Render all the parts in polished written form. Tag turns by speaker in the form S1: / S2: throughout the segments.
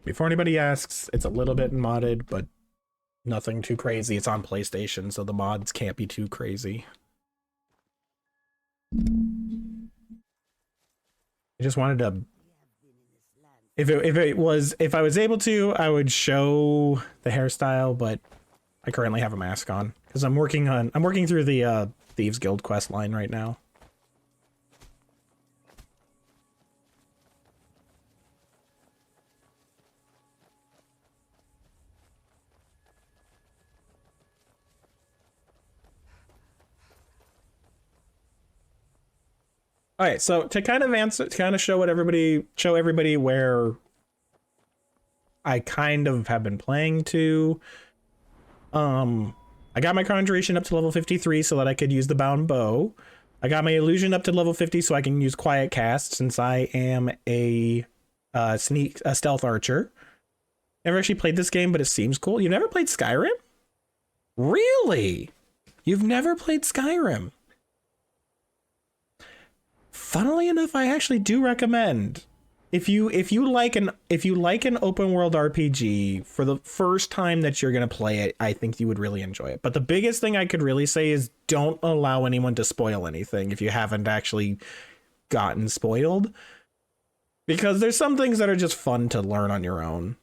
S1: Before anybody asks, it's a little bit modded, but nothing too crazy. It's on PlayStation, so the mods can't be too crazy. I just wanted to, if I was able to, I would show the hairstyle, but I currently have a mask on because I'm working through the Thieves Guild quest line right now. All right, so to kind of show everybody where I kind of have been playing to. I got my conjuration up to level 53 so that I could use the bound bow. I got my illusion up to level 50 so I can use quiet cast since I am a stealth archer. Never actually played this game, but it seems cool. You've never played Skyrim? Really? You've never played Skyrim? Funnily enough, I actually do recommend if you like an open world RPG for the first time that you're gonna play it, I think you would really enjoy it. But the biggest thing I could really say is don't allow anyone to spoil anything if you haven't actually gotten spoiled, because there's some things that are just fun to learn on your own.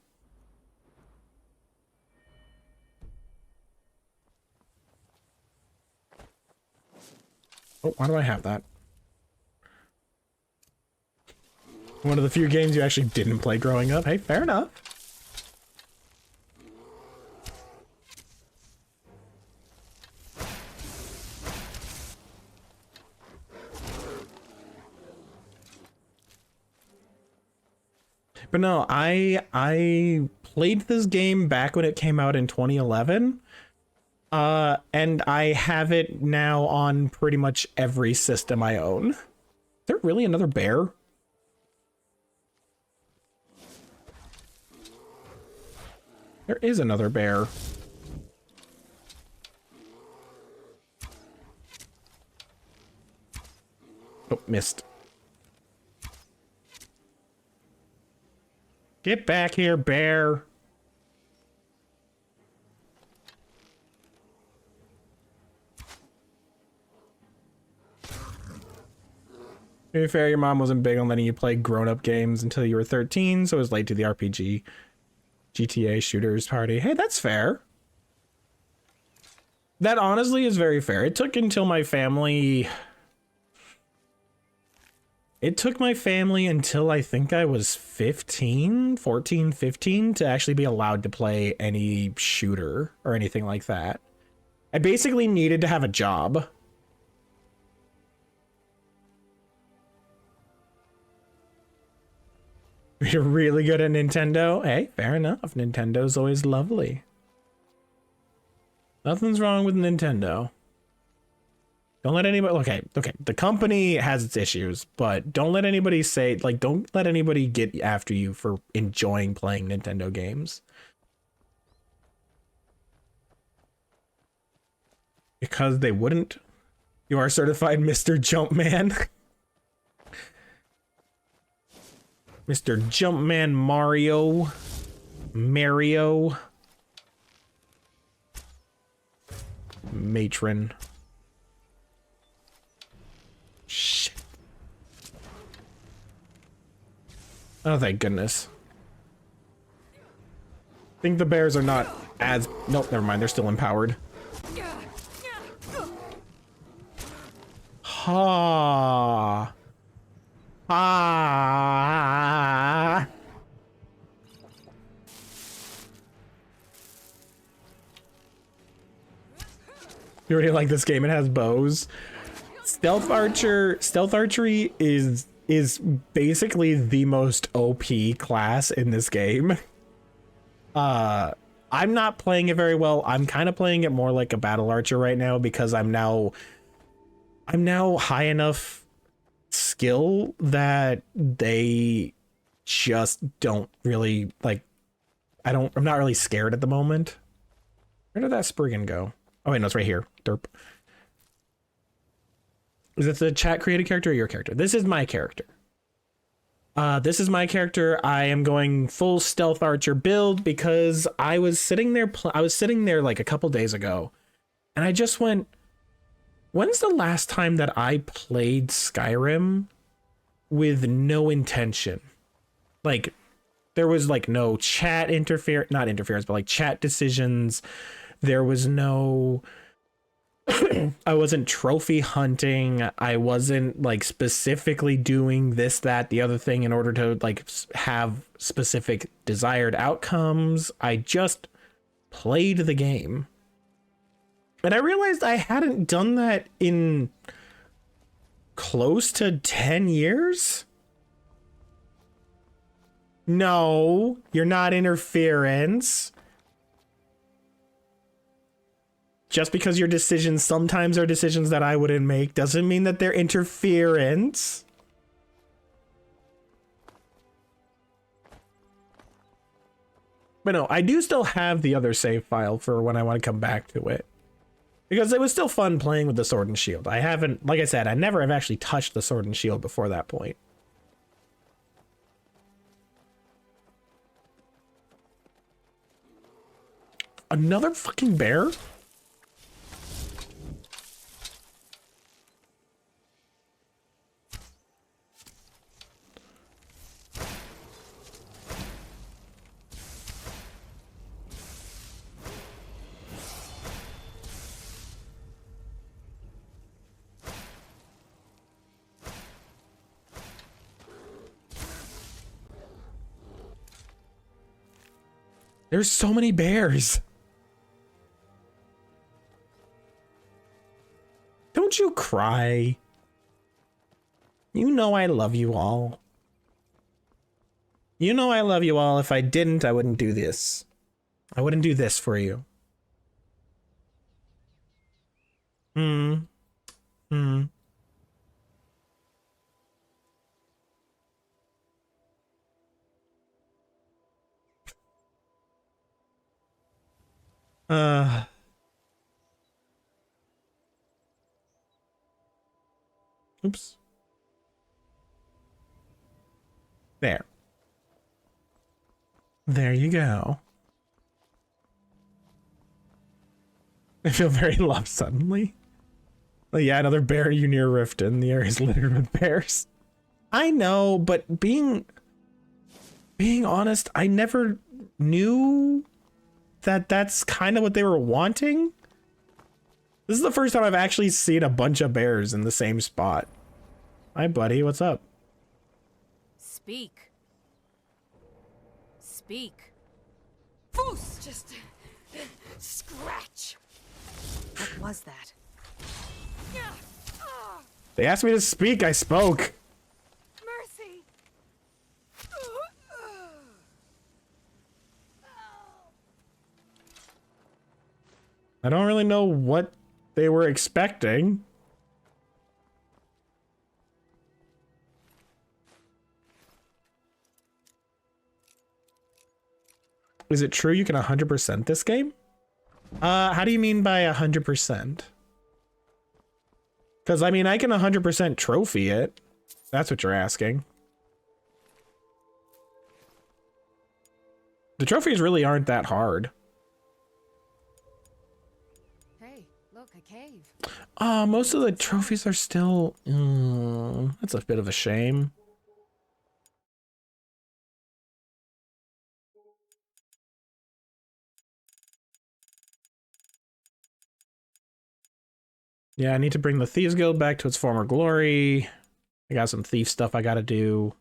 S1: Oh, why do I have that? One of the few games you actually didn't play growing up. Hey, fair enough. But no, I played this game back when it came out in 2011. And I have it now on pretty much every system I own. Is there really another bear? There is another bear. Oh, missed. Get back here, bear. To be fair, your mom wasn't big on letting you play grown-up games until you were 13, so it was late to the RPG. GTA shooters party. Hey, that's fair. That honestly is very fair. It took my family until I think I was 14, 15 to actually be allowed to play any shooter or anything like that. I basically needed to have a job. You're really good at Nintendo? Hey, fair enough. Nintendo's always lovely. Nothing's wrong with Nintendo. Don't let anybody... Okay. The company has its issues, but don't let anybody say... Like, don't let anybody get after you for enjoying playing Nintendo games. Because they wouldn't. You are certified Mr. Jumpman. Mr. Jumpman Mario. Matron. Shit. Oh, thank goodness. I think the bears are not as... Nope, never mind. They're still empowered. Ha. Ah. You really like this game? It has bows. Stealth archery is basically the most OP class in this game. I'm not playing it very well. I'm kind of playing it more like a battle archer right now because I'm now high enough skill that they just don't really like. I'm not really scared at the moment. Where did that Spriggan go? Oh wait, no, it's right here. Derp. Is it the chat created character or your character? This is my character. This is my character. I am going full stealth archer build because I was sitting there. I was sitting there like a couple days ago, and I just went, when's the last time that I played Skyrim with no intention? Like, there was like no chat not interference, but like chat decisions. There was no, I wasn't trophy hunting. I wasn't like specifically doing this, that, the other thing in order to like have specific desired outcomes. I just played the game. And I realized I hadn't done that in close to 10 years. No, you're not interference. Just because your decisions sometimes are decisions that I wouldn't make doesn't mean that they're interference. But no, I do still have the other save file for when I want to come back to it. Because it was still fun playing with the sword and shield. I haven't, like I said, I never have actually touched the sword and shield before that point. Another fucking bear? There's so many bears. Don't you cry. You know I love you all. You know I love you all. If I didn't, I wouldn't do this. I wouldn't do this for you. Hmm. Hmm. Uh. Oops. There. There you go. I feel very loved suddenly. Oh, yeah, another bear you near Riften. The area is littered with bears. I know, but being honest, I never knew that that's kind of what they were wanting. This is the first time I've actually seen a bunch of bears in the same spot. Hi, buddy. What's up?
S2: Speak. Speak. Foos! Just scratch. What was that?
S1: They asked me to speak. I spoke.
S2: Mercy.
S1: I don't really know what they were expecting. Is it true you can 100% this game? How do you mean by 100%? Because, I mean, I can 100% trophy it. That's what you're asking. The trophies really aren't that hard.
S2: Hey, look, a cave.
S1: Most of the trophies are still... that's a bit of a shame. Yeah, I need to bring the Thieves Guild back to its former glory. I got some thief stuff I gotta do.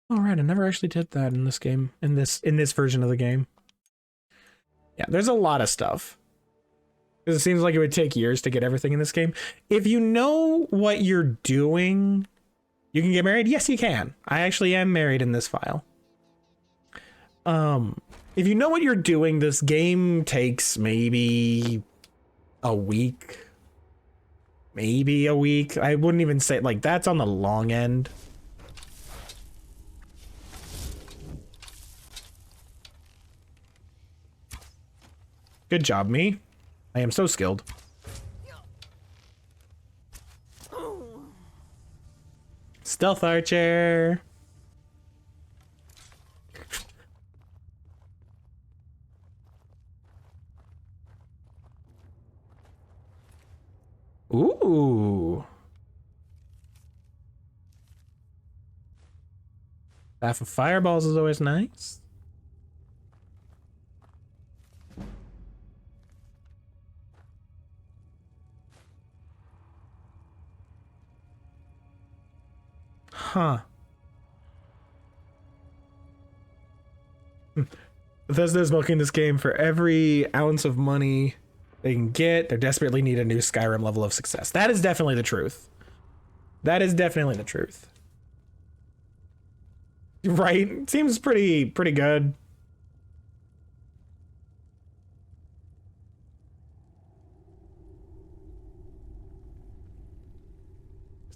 S1: All right, I never actually did that in this game, in this version of the game. Yeah, there's a lot of stuff. Because it seems like it would take years to get everything in this game. If you know what you're doing, you can get married? Yes, you can. I actually am married in this file. If you know what you're doing, this game takes maybe a week. Maybe a week. I wouldn't even say, like, that's on the long end. Good job, me. I am so skilled. Stealth archer. Staff of Fireballs is always nice. Huh. Bethesda's milking this game for every ounce of money they can get. They desperately need a new Skyrim level of success. That is definitely the truth. That is definitely the truth. Right? Seems pretty good.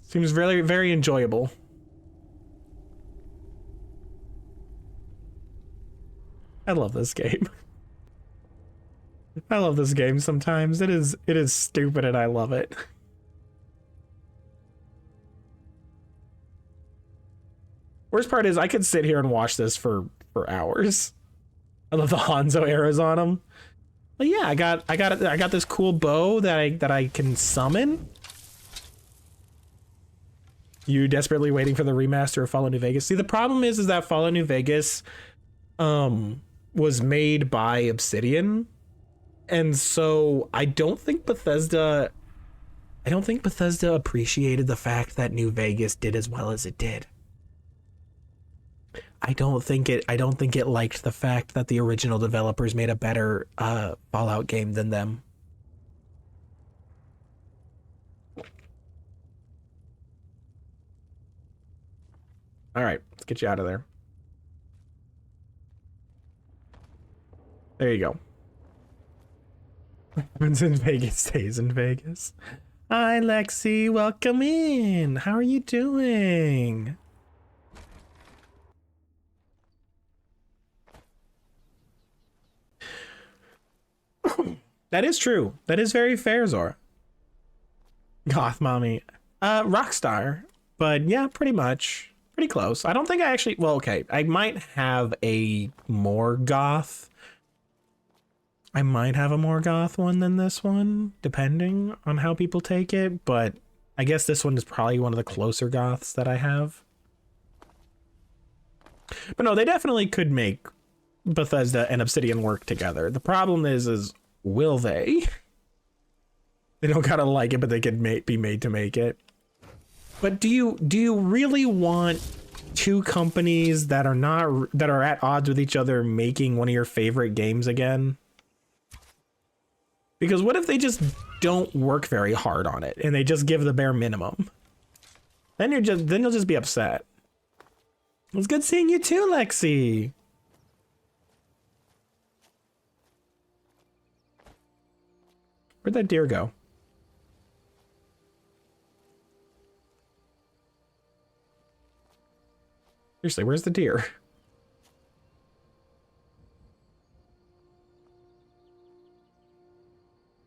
S1: Seems very enjoyable. I love this game. I love this game sometimes. It is stupid and I love it. Worst part is I could sit here and watch this for hours. I love the Hanzo arrows on them. But yeah, I got this cool bow that I can summon. You desperately waiting for the remaster of Fallout New Vegas. See, the problem is that Fallout New Vegas was made by Obsidian. And so I don't think Bethesda appreciated the fact that New Vegas did as well as it did. I don't think it liked the fact that the original developers made a better Fallout game than them. All right, let's get you out of there. There you go. When's in Vegas stays in Vegas. Hi, Lexi. Welcome in. How are you doing? That is true. That is very fair, Zora. Goth mommy. Rockstar. But yeah, pretty much. Pretty close. I don't think I actually... Well, okay. I might have a more goth... I might have a more goth one than this one, depending on how people take it, but I guess this one is probably one of the closer goths that I have. But no, they definitely could make Bethesda and Obsidian work together. The problem is will they? They don't gotta like it, but they could be made to make it. But do you really want two companies that are at odds with each other making one of your favorite games again? Because what if they just don't work very hard on it and they just give the bare minimum? Then you'll just be upset. It was good seeing you too, Lexi. Where'd that deer go? Seriously, where's the deer?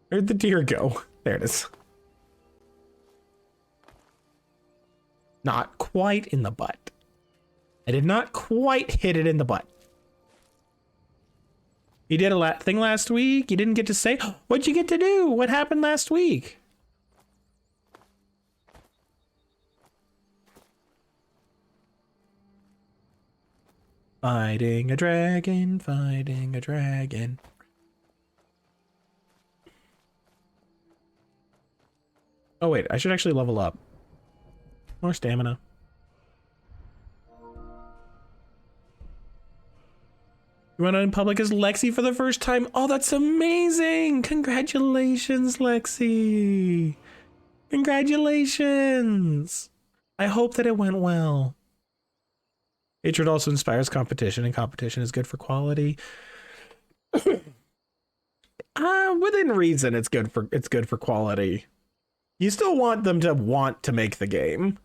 S1: Where'd the deer go? There it is. Not quite in the butt. I did not quite hit it in the butt. You did a thing last week. You didn't get to say. What'd you get to do? What happened last week? Fighting a dragon, fighting a dragon. Oh wait, I should actually level up. More stamina. You went out in public as Lexi for the first time. Oh, that's amazing! Congratulations, Lexi! Congratulations! I hope that it went well. Hatred also inspires competition, and competition is good for quality. Within reason, it's good for quality. You still want them to want to make the game.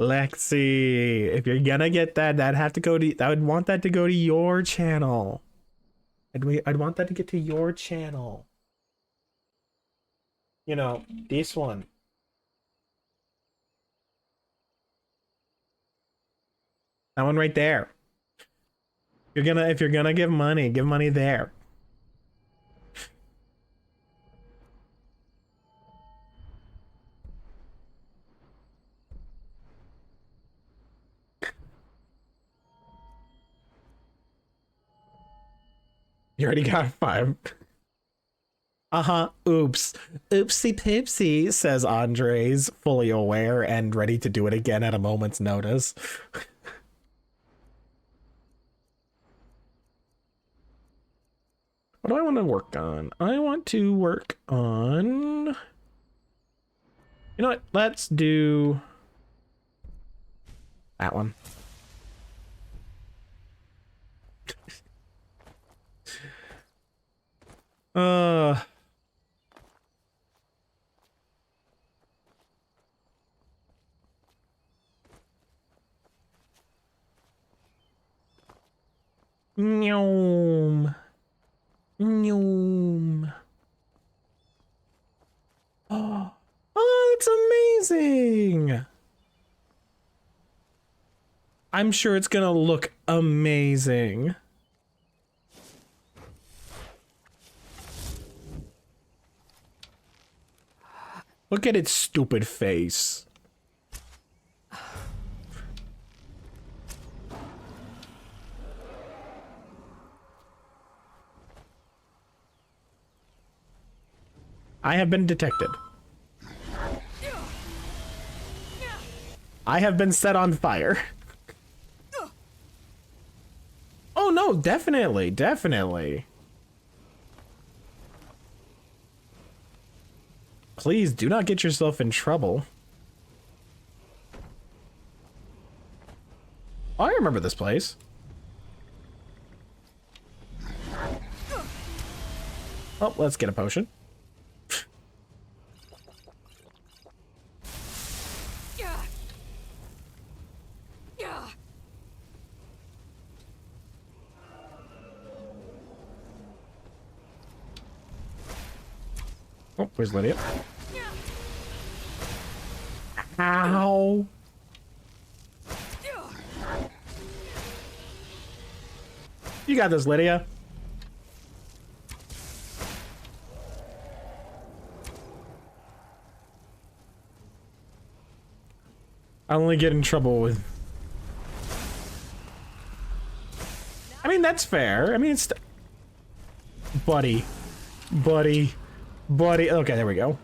S1: Lexi, if you're gonna get that, I would want that to go to your channel. I'd want that to get to your channel. You know, this one. That one right there. If you're gonna give money there. You already got 5. Uh-huh. Oops. Oopsie poopsie, says Andres, fully aware and ready to do it again at a moment's notice. What do I want to work on? I want to work on... You know what? Let's do... that one. Uh... Nyom. Nyom. Oh, it's amazing. I'm sure it's gonna look amazing. Look at its stupid face. I have been detected. I have been set on fire. Oh no, definitely, definitely. Please do not get yourself in trouble. Oh, I remember this place. Oh, let's get a potion. Oh, where's Lydia? Ow. You got this, Lydia. I only get in trouble with... I mean, that's fair. I mean, it's... Buddy. Buddy. Buddy. Okay, there we go.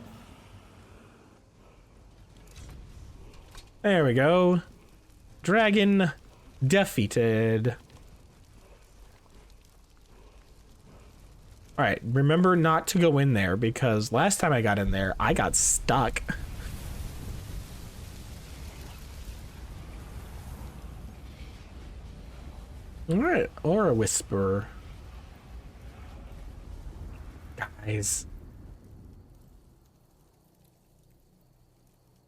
S1: There we go. Dragon defeated. Alright, remember not to go in there because last time I got in there, I got stuck. Alright, Aura Whisperer. Guys.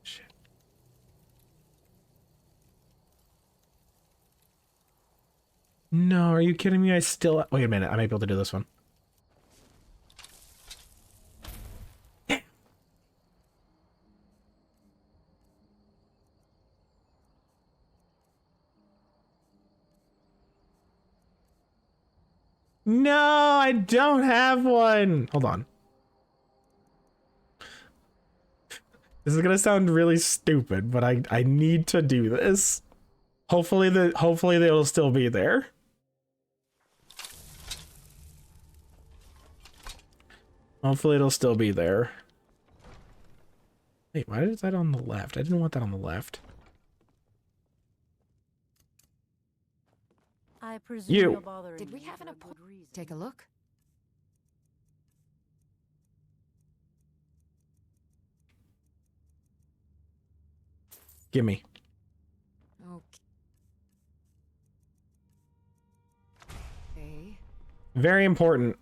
S1: Shit. No, are you kidding me? I still... Wait a minute, I might be able to do this one. No, I don't have one. Hold on. This is gonna sound really stupid, but I need to do this. Hopefully they'll still be there. Hopefully it'll still be there. Wait, why is that on the left? I didn't want that on the left.
S3: I presume
S1: You.
S3: you're bothering
S2: Did we
S3: me
S2: have an
S3: for a good
S2: appointment?
S3: reason.
S2: Take a look.
S1: Gimme.
S2: Okay.
S1: Very important.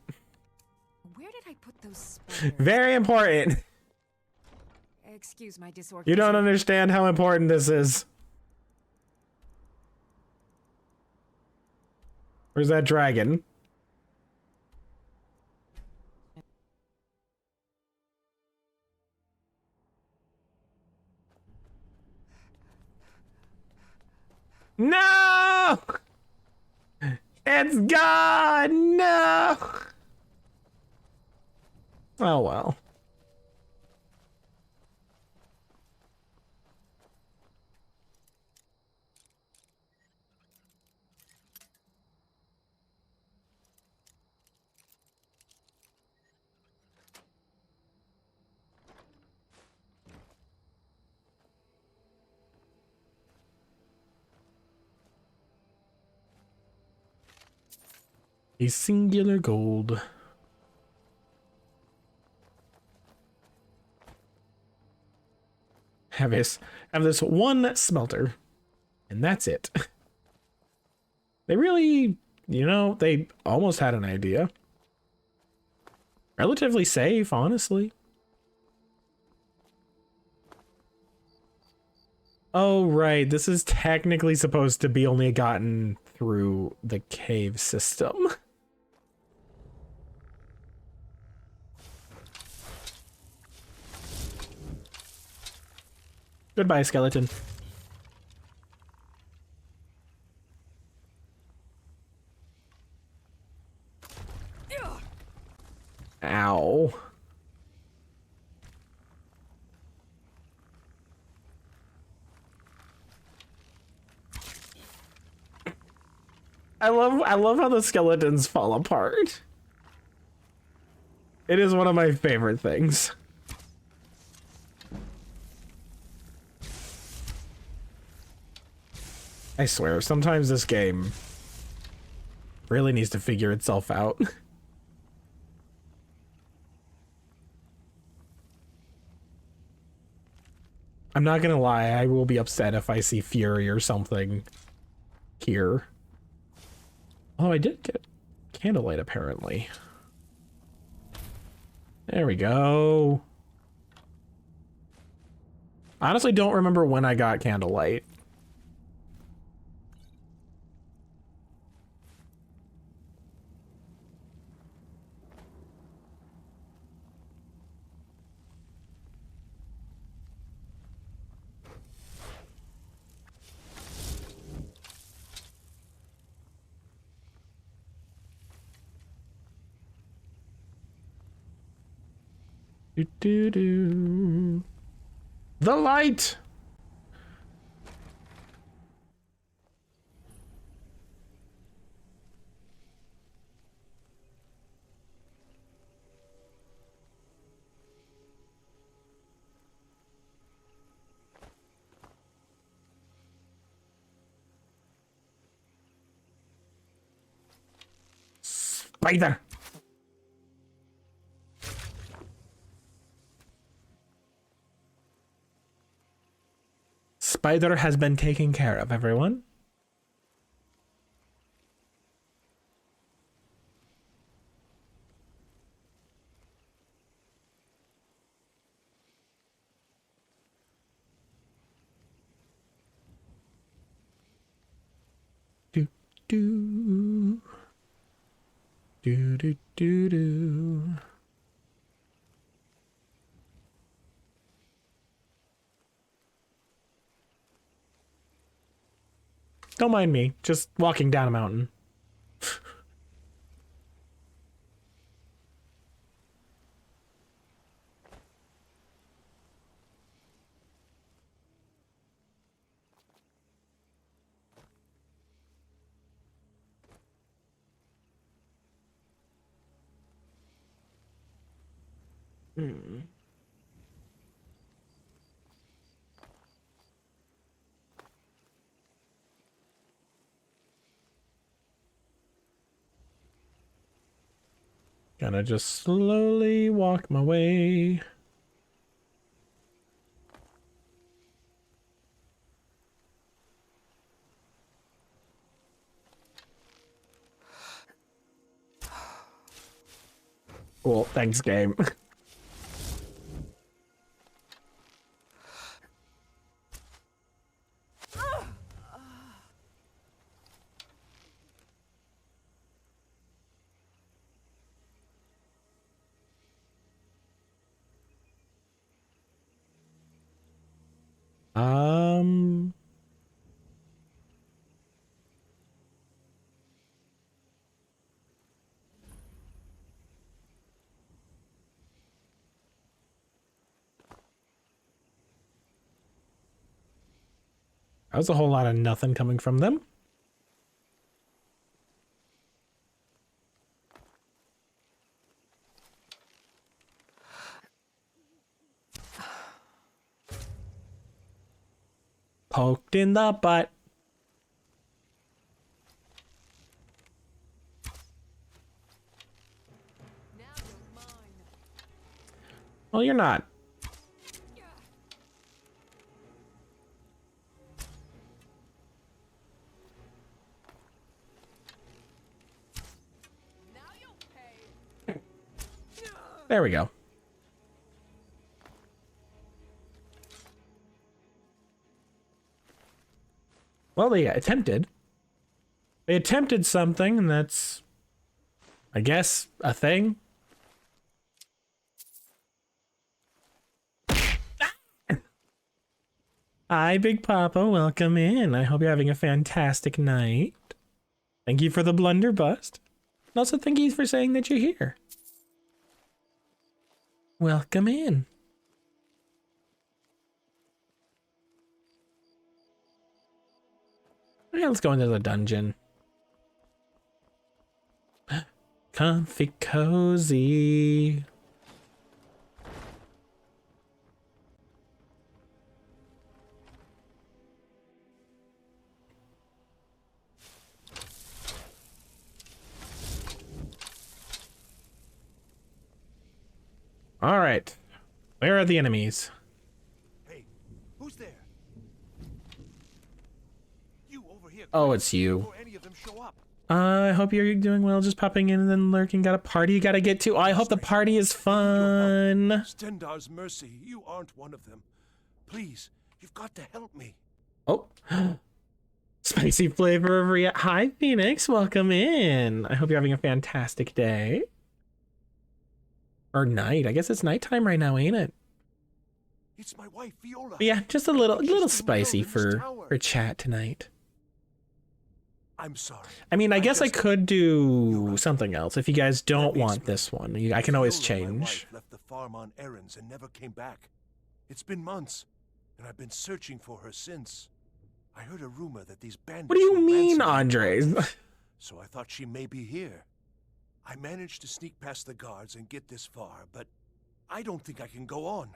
S2: Where did I put those spiders?
S1: Very important.
S2: Excuse my disorganization.
S1: You don't understand how important this is. Where's that dragon? No! It's gone! No! Oh well. A singular gold. Have this one smelter, and that's it. They really, you know, they almost had an idea. Relatively safe, honestly. Oh, right. This is technically supposed to be only gotten through the cave system. Goodbye, skeleton. Ow. I love how the skeletons fall apart. It is one of my favorite things. I swear, sometimes this game really needs to figure itself out. I'm not gonna lie, I will be upset if I see Fury or something here. Oh, I did get candlelight, apparently. There we go. I honestly don't remember when I got candlelight. Do do do. The light. Spider. Spider has been taken care of, everyone. Do do do do do do. Don't mind me, just walking down a mountain. Hmm. Gonna just slowly walk my way. Cool, thanks, game. Um, that was a whole lot of nothing coming from them. Poked in the butt. Well, you're not. There we go. Well, they attempted. They attempted something, and that's, I guess, a thing. Hi, Big Papa. Welcome in. I hope you're having a fantastic night. Thank you for the blunderbust. And also thank you for saying that you're here. Welcome in. Okay, let's go into the dungeon. Comfy cozy. All right. Where are the enemies?
S3: Hey, who's there? You over here.
S1: Oh, it's you.
S3: Before any of them show up.
S1: I hope you're doing well. Just popping in and then lurking. Got a party you gotta get to. I hope the party is fun.
S3: Stendar's mercy, you aren't one of them. Please, you've got to help me.
S1: Oh. Spicy flavor of Hi, Phoenix. Welcome in. I hope you're having a fantastic day. Or night. I guess it's nighttime right now, ain't it?
S3: It's my wife, Viola.
S1: But yeah, just a little
S3: She's been
S1: spicy
S3: killed in this
S1: for
S3: tower.
S1: chat tonight.
S3: I'm sorry.
S1: I mean, I guess I
S3: just-
S1: could do something else if you guys don't want this one. I can always
S3: Viola, my
S1: change.
S3: wife, left the farm on errands and never came back. It's been months, and I've been searching for her since. I heard a rumor that these bandits.
S1: What do you
S3: were
S1: mean,
S3: ransoming
S1: Andres?
S3: farms, so I thought she may be here. I managed to sneak past the guards and get this far, but I don't think I can go on.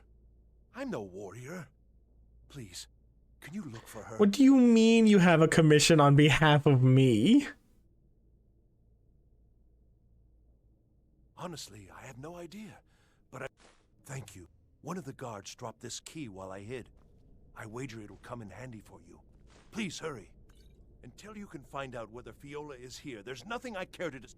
S3: I'm no warrior. Please, can you look for her?
S1: What do you mean you have a commission on behalf of me?
S3: Honestly, I have no idea, but I... Thank you. One of the guards dropped this key while I hid. I wager it'll come in handy for you. Please hurry. Until you can find out whether Viola is here, there's nothing I care to discuss.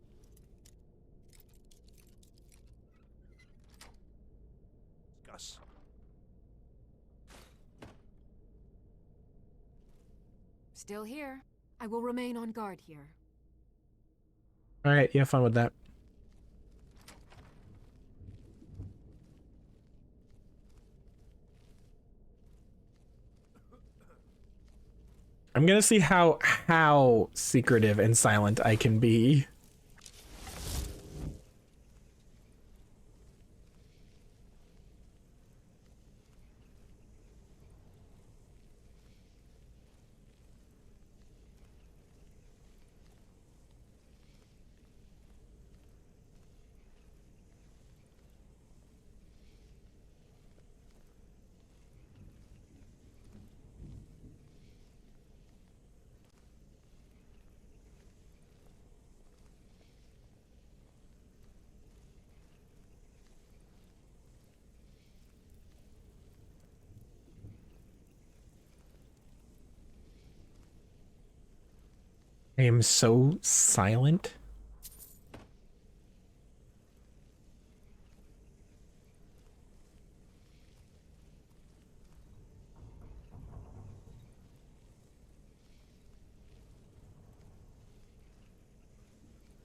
S2: Still here. I will remain on guard here.
S1: All right, you have fun with that. I'm gonna see how secretive and silent I can be. I am so silent.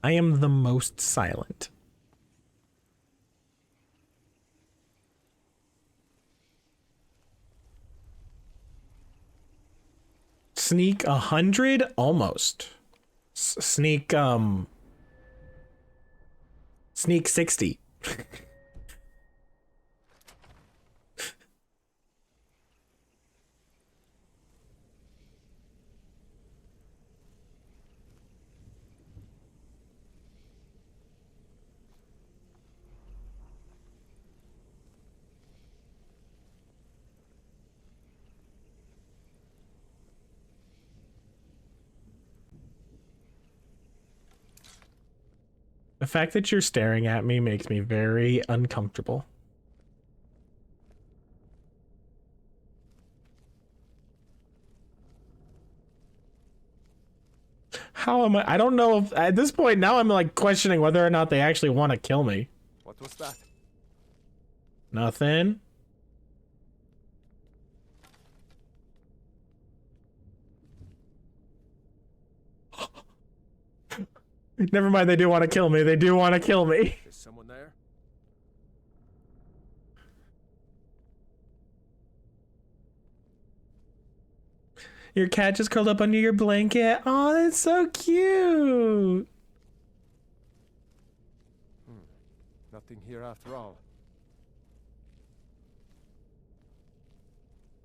S1: I am the most silent. Sneak 100? Almost. Sneak 60. The fact that you're staring at me makes me very uncomfortable. How am I? I don't know if at this point now I'm like questioning whether or not they actually want to kill me.
S4: What was that?
S1: Nothing. Never mind, they do want to kill me. They do want to kill me.
S4: Is someone there?
S1: Your cat just curled up under your blanket. Oh, that's so cute.
S4: Nothing here after all.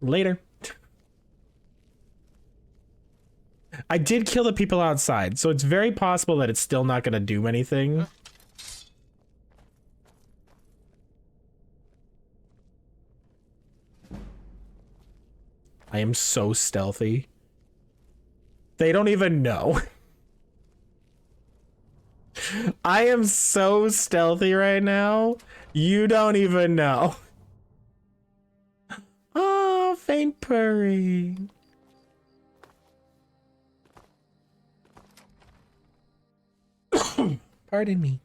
S1: Later. I did kill the people outside, so it's very possible that it's still not going to do anything. I am so stealthy. They don't even know. I am so stealthy right now. You don't even know. Oh, faint purring. Pardon me.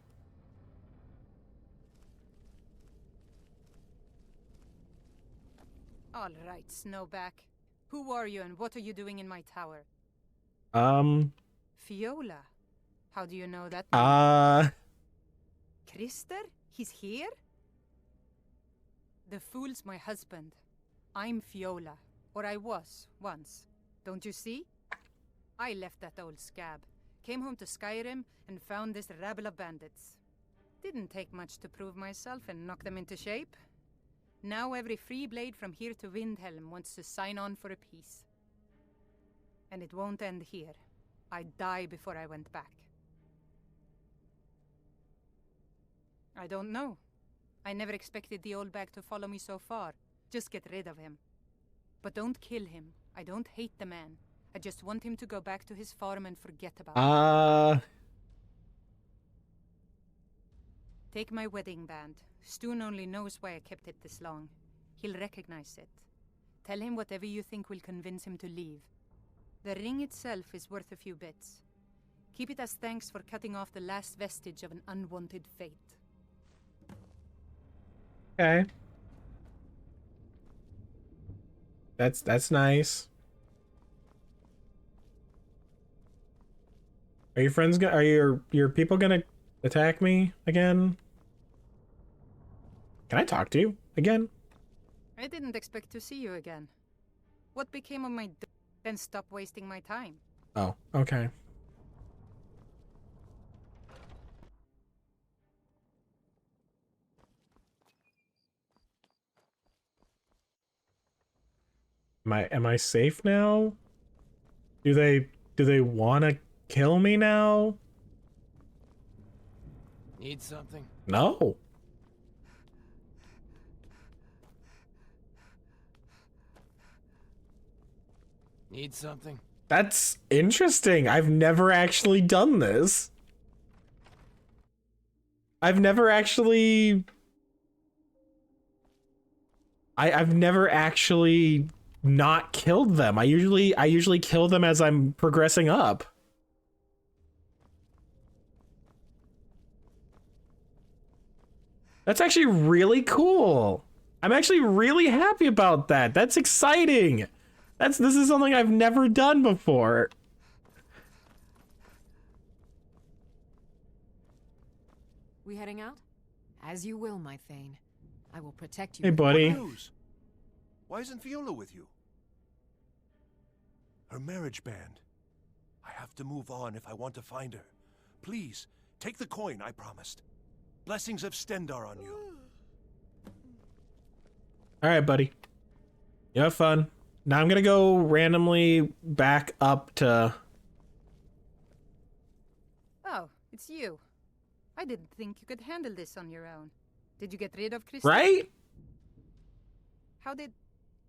S5: All right, Snowback. Who are you and what are you doing in my tower? Fiola. How do you know that? Krister? He's here? The fool's my husband. I'm Fiola. Or I was, once. Don't you see? I left that old scab. Came home to Skyrim and found this rabble of bandits. Didn't take much to prove myself and knock them into shape. Now every free blade from here to Windhelm wants to sign on for a peace. And it won't end here. I'd die before I went back. I don't know. I never expected the old bag to follow me so far. Just get rid of him. But don't kill him. I don't hate the man. I just want him to go back to his farm and forget about it. Take my wedding band. Stoon only knows why I kept it this long. He'll recognize it. Tell him whatever you think will convince him to leave. The ring itself is worth a few bits. Keep it as thanks for cutting off the last vestige of an unwanted fate.
S1: Okay. That's nice. Are your friends gonna? Are your people gonna attack me again? Can I talk to you again?
S5: I didn't expect to see you again. What became of my then stop wasting my time.
S1: Oh, okay. Am I safe now? Do they want to kill me now?
S4: Need something?
S1: No.
S4: Need something?
S1: That's interesting. I've never actually done this. I've never actually I've never actually not killed them. I usually kill them as I'm progressing up. That's actually really cool. I'm actually really happy about that. That's exciting. This is something I've never done before.
S2: We heading out? As you will, my Thane. I will protect you.
S1: Hey, buddy.
S3: What news? Why isn't Viola with you? Her marriage band. I have to move on if I want to find her. Please, take the coin I promised. Blessings of Stendar on you.
S1: All right, buddy. You have fun. Now I'm gonna go randomly back up to...
S5: Oh, it's you. I didn't think you could handle this on your own. Did you get rid of Krister?
S1: Right?
S5: How did...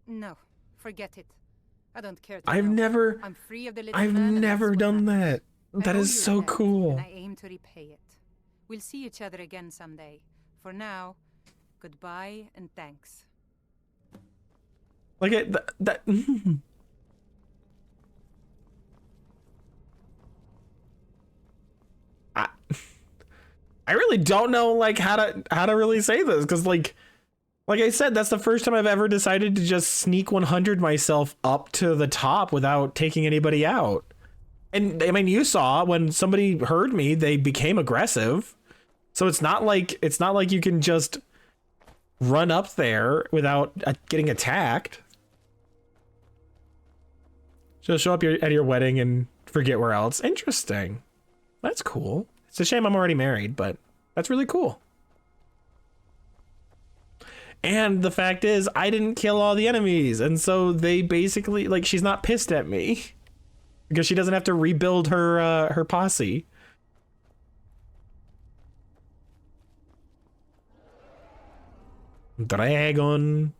S5: No, forget it. I don't care to
S1: I've
S5: know.
S1: never...
S5: I'm free of the little
S1: I've
S5: man, and
S1: never
S5: that's what
S1: done
S5: matters.
S1: that.
S5: I
S1: That
S5: owe
S1: is
S5: you
S1: so
S5: a debt,
S1: cool.
S5: And I aim to repay it. We'll see each other again someday. For now, goodbye and thanks.
S1: Like that I really don't know like how to really say this, because like I said, that's the first time I've ever decided to just sneak 100 myself up to the top without taking anybody out. And I mean, you saw when somebody heard me, they became aggressive. So it's not like you can just run up there without getting attacked. Just show up at your wedding and forget where else. Interesting. That's cool. It's a shame I'm already married, but that's really cool. And the fact is, I didn't kill all the enemies, and so they basically, like, she's not pissed at me because she doesn't have to rebuild her posse. Dragon.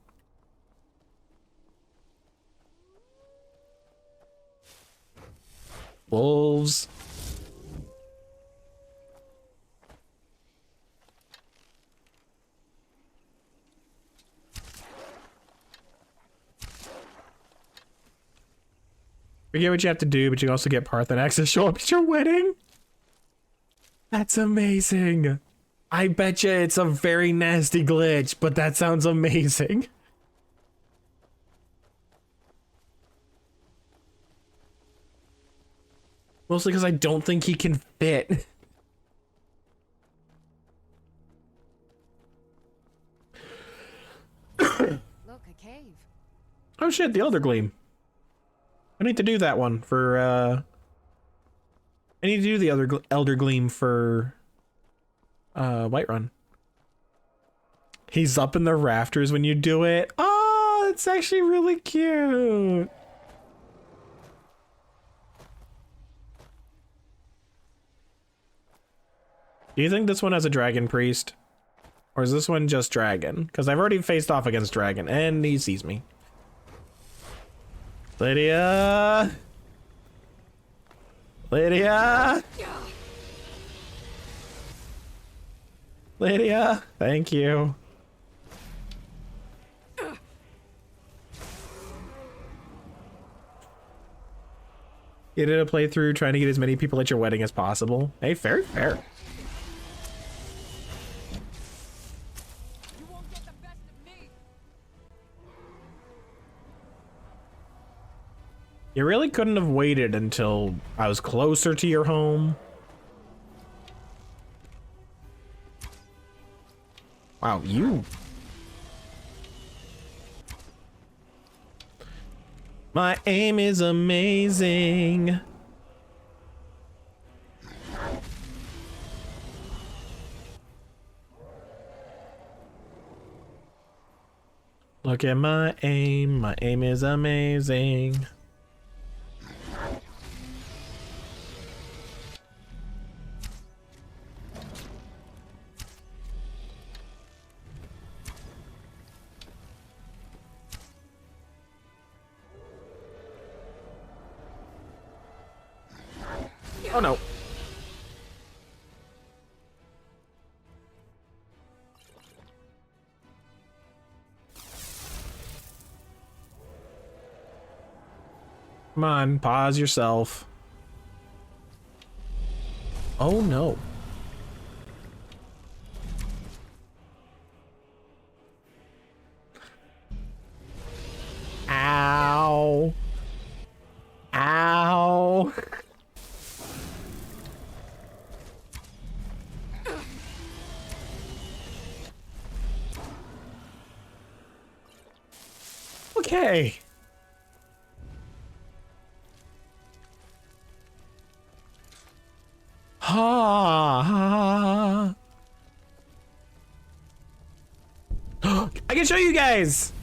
S1: Wolves. Forget what you have to do, but you can also get Parthenax to show up at your wedding. That's amazing. I bet you it's a very nasty glitch, but that sounds amazing. Mostly because I don't think he can fit.
S2: Look, a cave.
S1: Oh shit, the Elder Gleam. I need to do that one for, I need to do the other Elder Gleam for, Whiterun. He's up in the rafters when you do it. Oh, it's actually really cute. Do you think this one has a dragon priest? Or is this one just dragon? Because I've already faced off against dragon and he sees me. Lydia! Lydia! Lydia! Thank you. You did a playthrough trying to get as many people at your wedding as possible. Hey, fair, fair. You really couldn't have waited until I was closer to your home. Wow, you... My aim is amazing. Look at my aim is amazing. Oh no. Come on, pause yourself. Oh no. Ow. Ow. Okay. Ha. I can show you guys.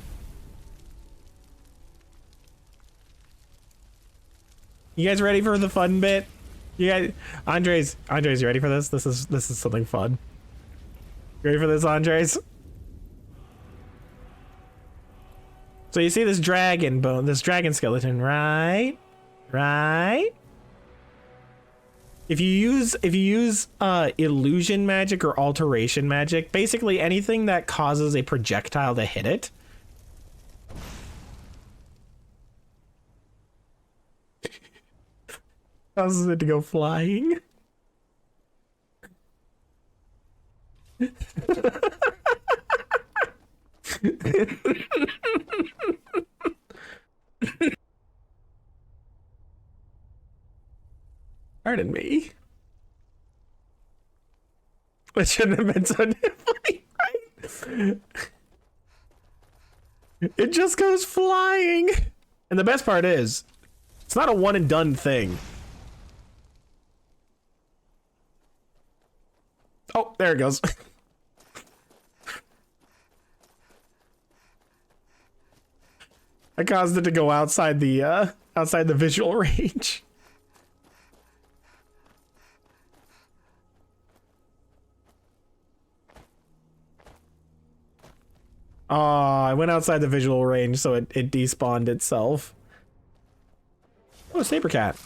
S1: You guys ready for the fun bit? You guys, Andres, you ready for this? This is something fun. You ready for this, Andres? So you see this dragon bone, this dragon skeleton, right? Right? If you use illusion magic or alteration magic, basically anything that causes a projectile to hit it, causes it to go flying. Pardon me. It shouldn't have been so nipply, right? It just goes flying. And the best part is, it's not a one and done thing. Oh, there it goes. I caused it to go outside the visual range. Oh, I went outside the visual range, so it despawned itself. Oh, saber cat.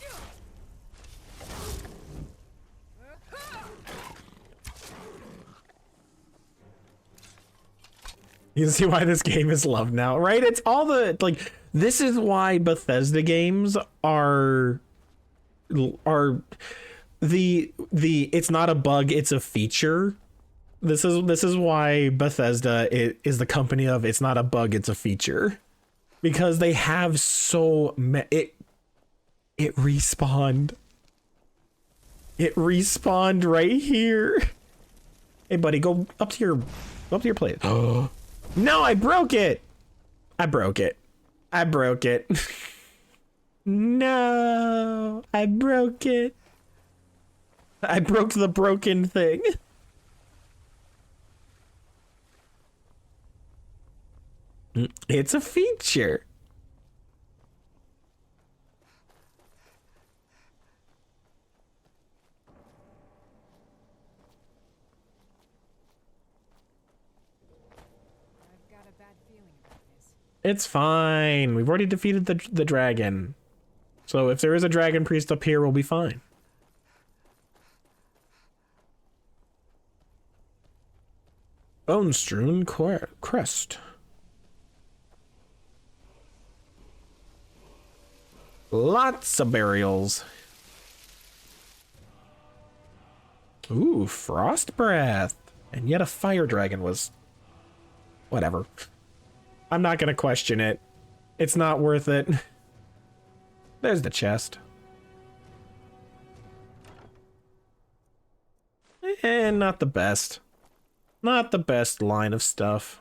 S1: You can see why this game is loved now, right? It's all the, like, this is why Bethesda games are the it's not a bug, it's a feature. This is why Bethesda is the company of it's not a bug, it's a feature. Because they have so it respawned. It respawned right here. Hey buddy, go up to your place. Oh. No, I broke it. I broke it. No, I broke it. I broke the broken thing. It's a feature.
S2: I've got a bad feeling about this.
S1: It's fine. We've already defeated the dragon. So if there is a dragon priest up here, we'll be fine. Bone strewn crest. Lots of burials. Ooh, frost breath. And yet a fire dragon was... Whatever. I'm not gonna question it. It's not worth it. There's the chest. And not the best. Not the best line of stuff.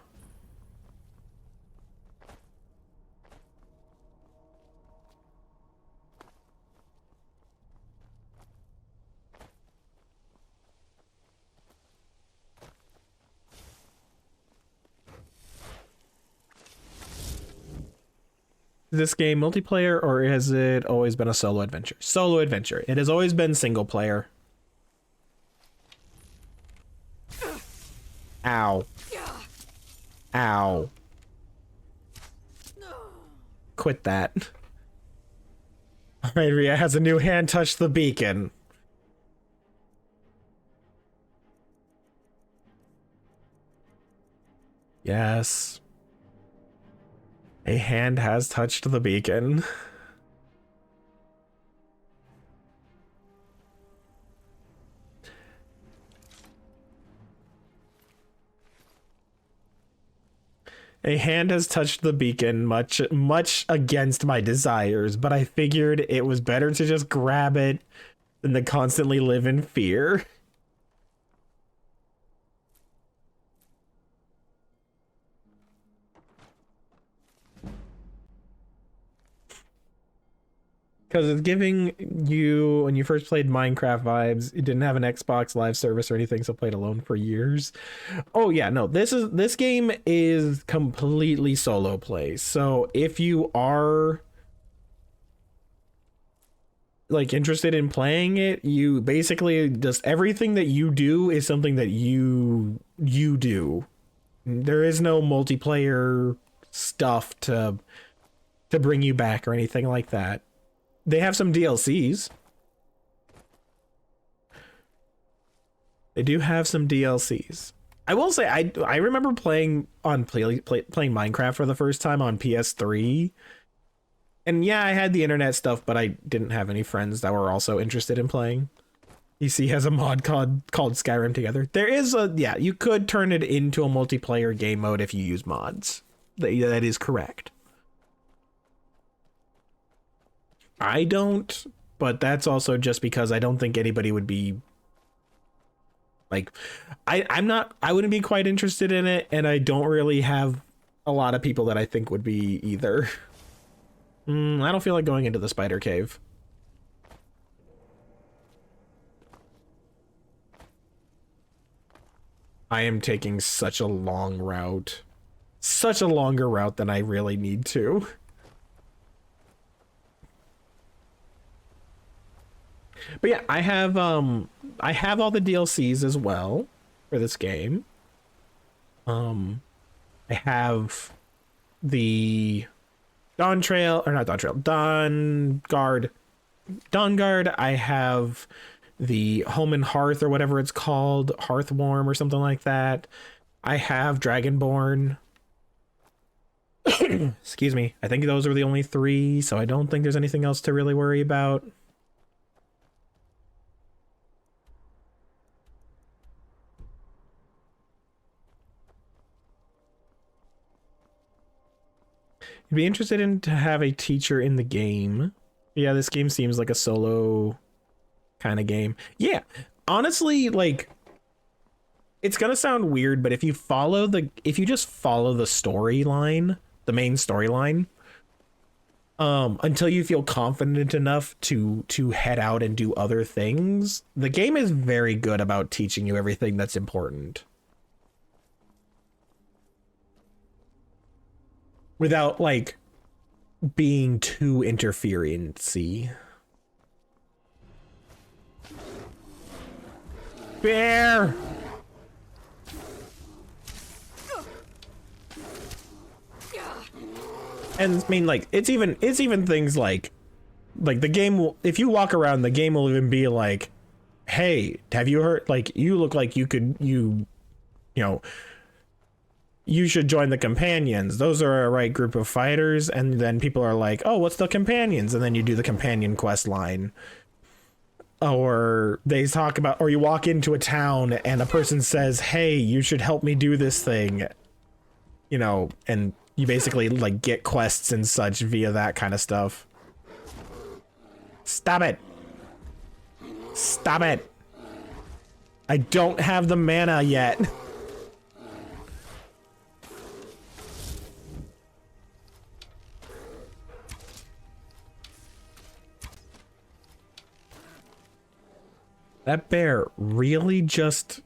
S1: Is this game multiplayer or has it always been a solo adventure? Solo adventure. It has always been single player. Ow. Ow. Quit that. Alright, Rhea has a new hand touch the beacon. Yes. A hand has touched the beacon. A hand has touched the beacon, much against my desires, but I figured it was better to just grab it than to constantly live in fear. Because it's giving you, when you first played Minecraft vibes, you didn't have an Xbox Live service or anything, so played alone for years. Oh yeah, no, this game is completely solo play. So if you are like interested in playing it, you basically just everything that you do is something that you do. There is no multiplayer stuff to bring you back or anything like that. They have some DLCs. They do have some DLCs. I will say I remember playing playing Minecraft for the first time on PS3. And yeah, I had the internet stuff, but I didn't have any friends that were also interested in playing. PC has a mod called Skyrim Together. There is a, yeah, you could turn it into a multiplayer game mode if you use mods. That is correct. I don't, but that's also just because I don't think anybody would be like, I wouldn't be quite interested in it, and I don't really have a lot of people that I think would be either. I don't feel like going into the spider cave. I am taking such a long route. Such a longer route than I really need to. But yeah, I have all the DLCs as well for this game. I have the Dawn Trail, or not Dawn Trail, Dawn Guard. I have the Home and Hearth, or whatever it's called, Hearthwarm or something like that. I have Dragonborn. Excuse me. I think those are the only 3, so I don't think there's anything else to really worry about. You'd be interested in to have a teacher in the game. Yeah, this game seems like a solo kind of game. Yeah, honestly, like, it's gonna sound weird, but if you just follow the storyline, the main storyline, until you feel confident enough to head out and do other things, the game is very good about teaching you everything that's important. Without, like, being too interference-y. Bear! And I mean, like, it's even things like the game will, if you walk around, the game will even be like, hey, have you heard, like, you look like you could, you know, you should join the companions. Those are a right group of fighters. And then people are like, oh, what's the companions? And then you do the companion quest line. Or they talk about, or you walk into a town and a person says, hey, you should help me do this thing. You know, and you basically, like, get quests and such via that kind of stuff. Stop it. Stop it. I don't have the mana yet. That bear really just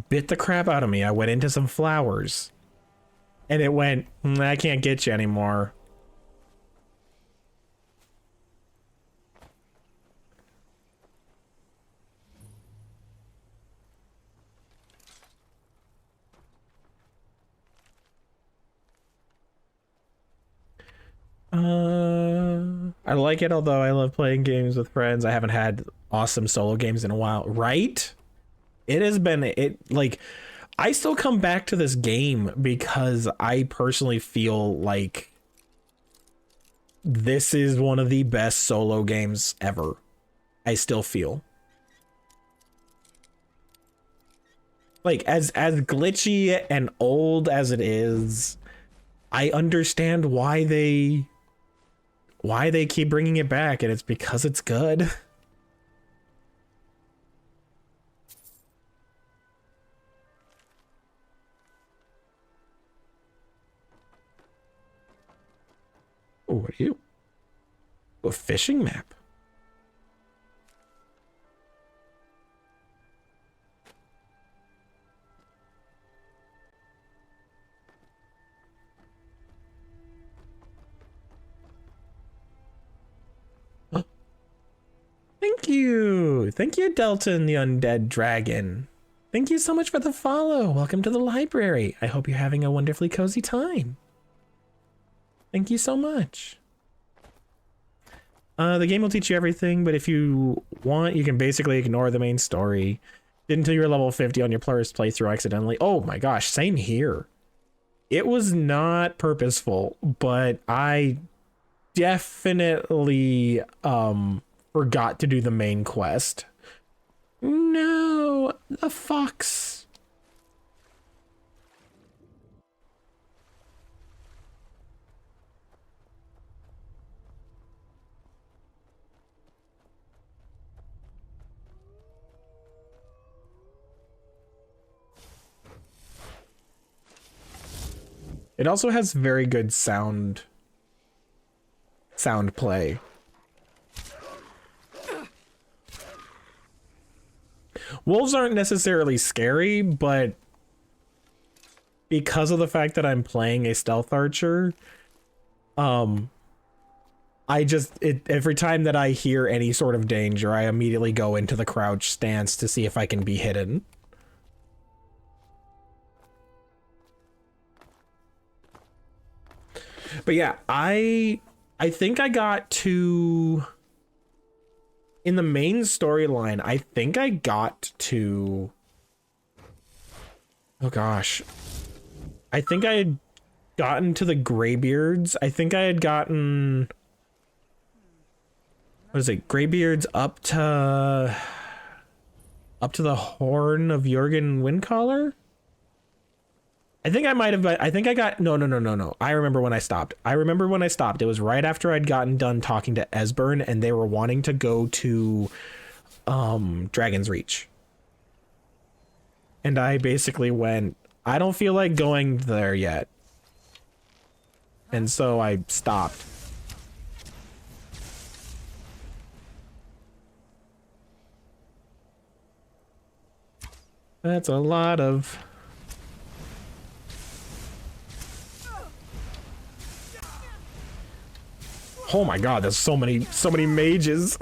S1: bit the crap out of me. I went into some flowers. And it went, I can't get you anymore. I like it, although I love playing games with friends. I haven't had awesome solo games in a while, right? It has been, like, I still come back to this game because I personally feel like this is one of the best solo games ever. I still feel. Like, as glitchy and old as it is, I understand why they keep bringing it back, and it's because it's good. Oh, what are you? A fishing map. Thank you. Thank you, Delton, the undead dragon. Thank you so much for the follow. Welcome to the library. I hope you're having a wonderfully cozy time. Thank you so much. The game will teach you everything, but if you want, you can basically ignore the main story. Did until you were level 50 on your first playthrough accidentally. Oh my gosh, same here. It was not purposeful, but I definitely forgot to do the main quest no, the fox. It also has very good sound play. Wolves aren't necessarily scary, but because of the fact that I'm playing a stealth archer, every time that I hear any sort of danger, I immediately go into the crouch stance to see if I can be hidden. But yeah, I think I got to, in the main storyline, I think I got to, oh gosh, I think I had gotten to the Greybeards. I think I had gotten, what is it, Greybeards up to the Horn of Jurgen Windcaller? I think I might have, I think I got, no. I remember when I stopped. It was right after I'd gotten done talking to Esbern and they were wanting to go to Dragon's Reach. And I basically went, I don't feel like going there yet. And so I stopped. That's a lot of... Oh my god, there's so many mages.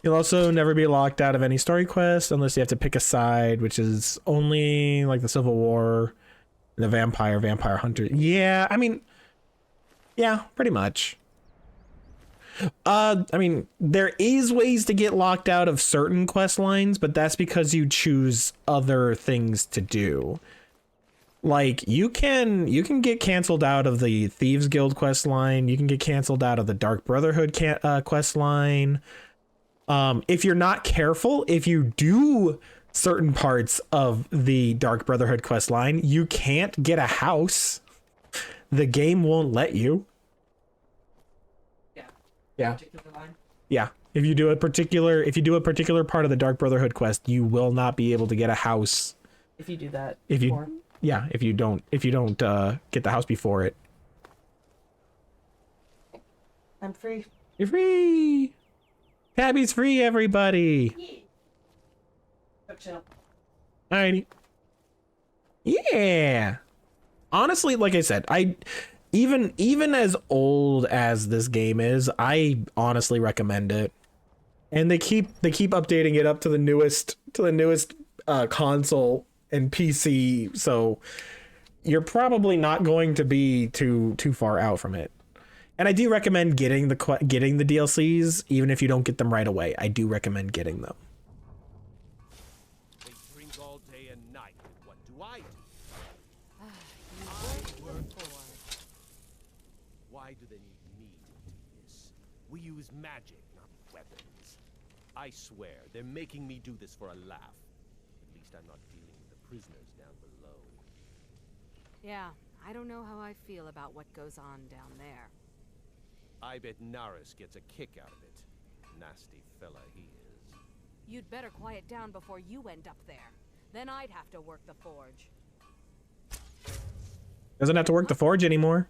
S1: You'll also never be locked out of any story quest unless you have to pick a side, which is only like the Civil War, the vampire hunter. Yeah, I mean, yeah, pretty much. I mean, there is ways to get locked out of certain quest lines, but that's because you choose other things to do. Like, you can get canceled out of the Thieves Guild quest line. You can get canceled out of the Dark Brotherhood quest line. If you're not careful, if you do certain parts of the Dark Brotherhood quest line, you can't get a house. The game won't let you. Yeah. Yeah. If you do a particular part of the Dark Brotherhood quest, you will not be able to get a house.
S6: If you do that.
S1: If you don't get the house before it.
S6: I'm free.
S1: You're free. Tabby's free, everybody.
S6: Go chill.
S1: Alrighty. Yeah. Honestly, like I said, even as old as this game is, I honestly recommend it. And they keep updating it up to the newest console and PC, so you're probably not going to be too far out from it. And I do recommend getting the DLCs, even if you don't get them right away. I do recommend getting them.
S3: They drink all day and night. What do I do? Why do they need me to do this? We use magic, not weapons. I swear, they're making me do this for a laugh. At least I'm not dealing with the prisoners down below.
S2: Yeah, I don't know how I feel about what goes on down there.
S3: I bet Naris gets a kick out of it. Nasty fella he is.
S2: You'd better quiet down before you end up there. Then I'd have to work the forge.
S1: Doesn't have to work the forge anymore.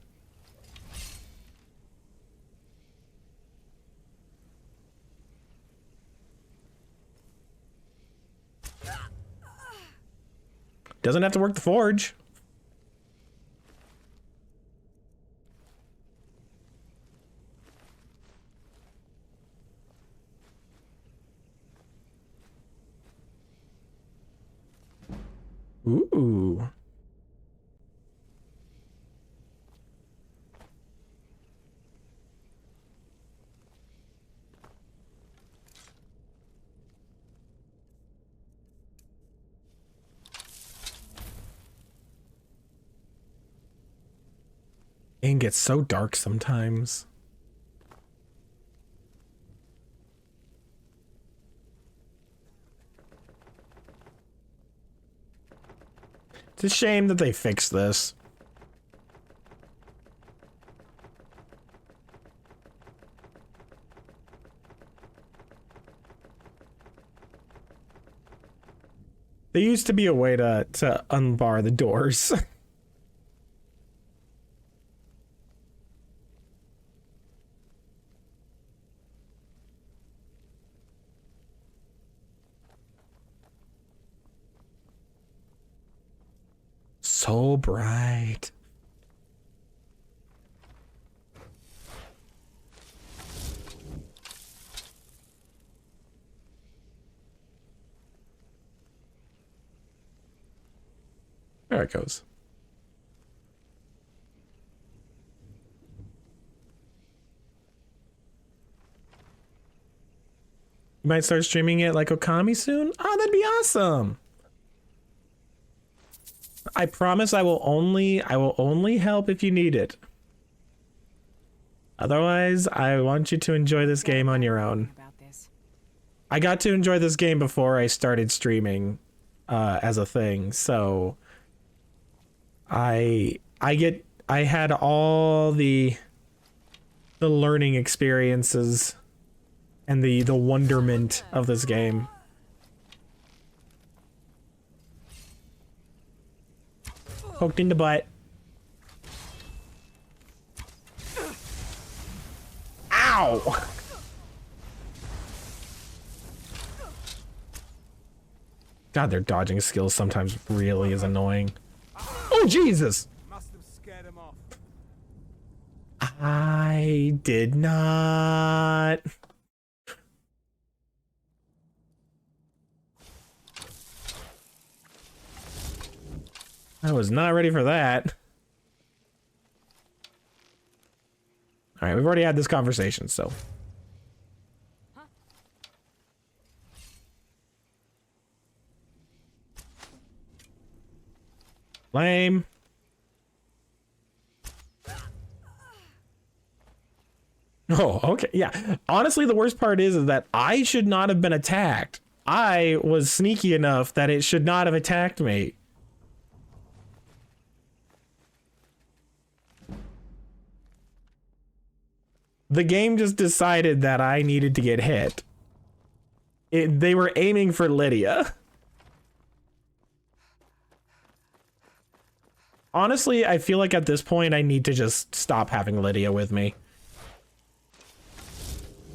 S1: Doesn't have to work the forge. Ooh. Game gets so dark sometimes. It's a shame that they fixed this. There used to be a way to unbar the doors. So bright. There it goes. You might start streaming it like Okami soon? Oh, that'd be awesome. I promise I will only help if you need it. Otherwise, I want you to enjoy this game on your own.
S2: About this.
S1: I got to enjoy this game before I started streaming as a thing, so I had all the learning experiences and the wonderment of this game. Poked in the butt. Ow! God, their dodging skills sometimes really is annoying. Oh, Jesus!
S4: Must have scared him off.
S1: I did not. I was not ready for that. All right, we've already had this conversation, so. Lame. Oh, okay. Yeah. Honestly, the worst part is that I should not have been attacked. I was sneaky enough that it should not have attacked me. The game just decided that I needed to get hit. They were aiming for Lydia. Honestly, I feel like at this point I need to just stop having Lydia with me.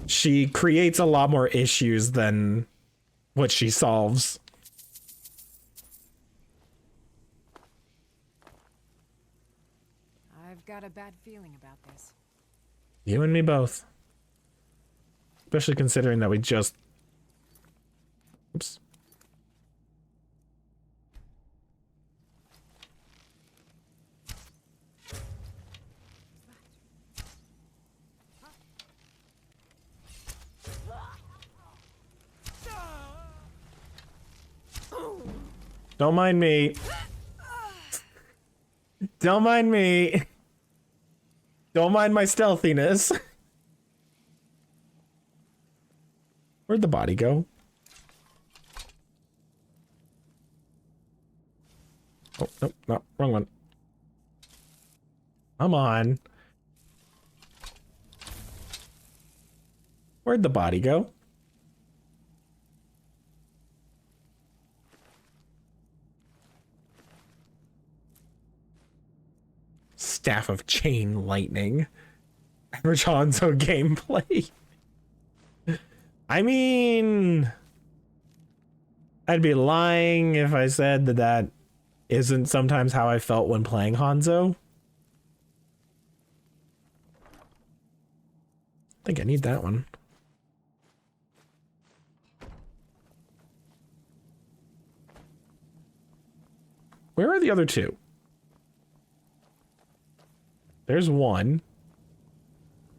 S1: She creates a lot more issues than what she solves.
S2: I've got a bad feeling about this.
S1: You and me both. Especially considering that we just... Oops. Don't mind me. Don't mind me. Don't mind my stealthiness. Where'd the body go? Oh, nope, no, wrong one. Come on. Where'd the body go? Staff of Chain Lightning. Average Hanzo gameplay. I mean, I'd be lying if I said that that isn't sometimes how I felt when playing Hanzo. I think I need that one. Where are the other two? There's one.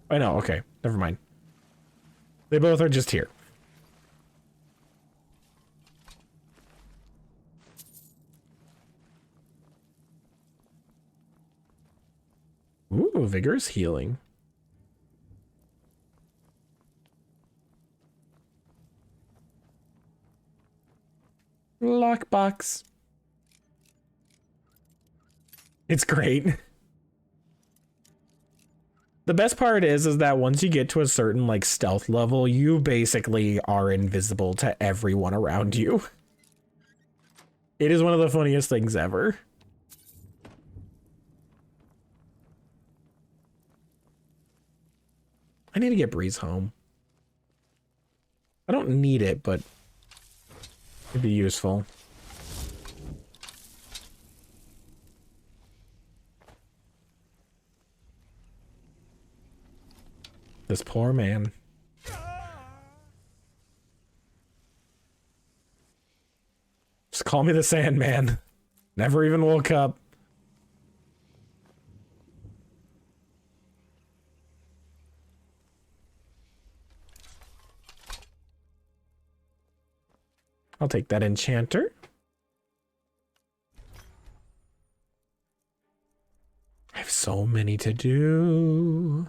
S1: I know, okay. Never mind. They both are just here. Ooh. Ooh, vigorous healing. Lockbox. It's great. The best part is that once you get to a certain like stealth level, you basically are invisible to everyone around you. It is one of the funniest things ever. I need to get Breeze home. I don't need it, but it'd be useful. This poor man. Just call me the Sandman. Never even woke up. I'll take that enchanter. I have so many to do.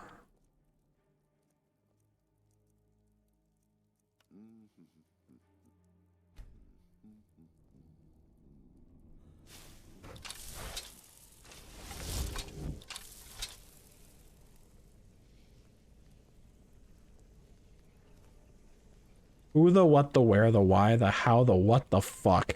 S1: Who, the what, the where, the why, the how, the what, the fuck.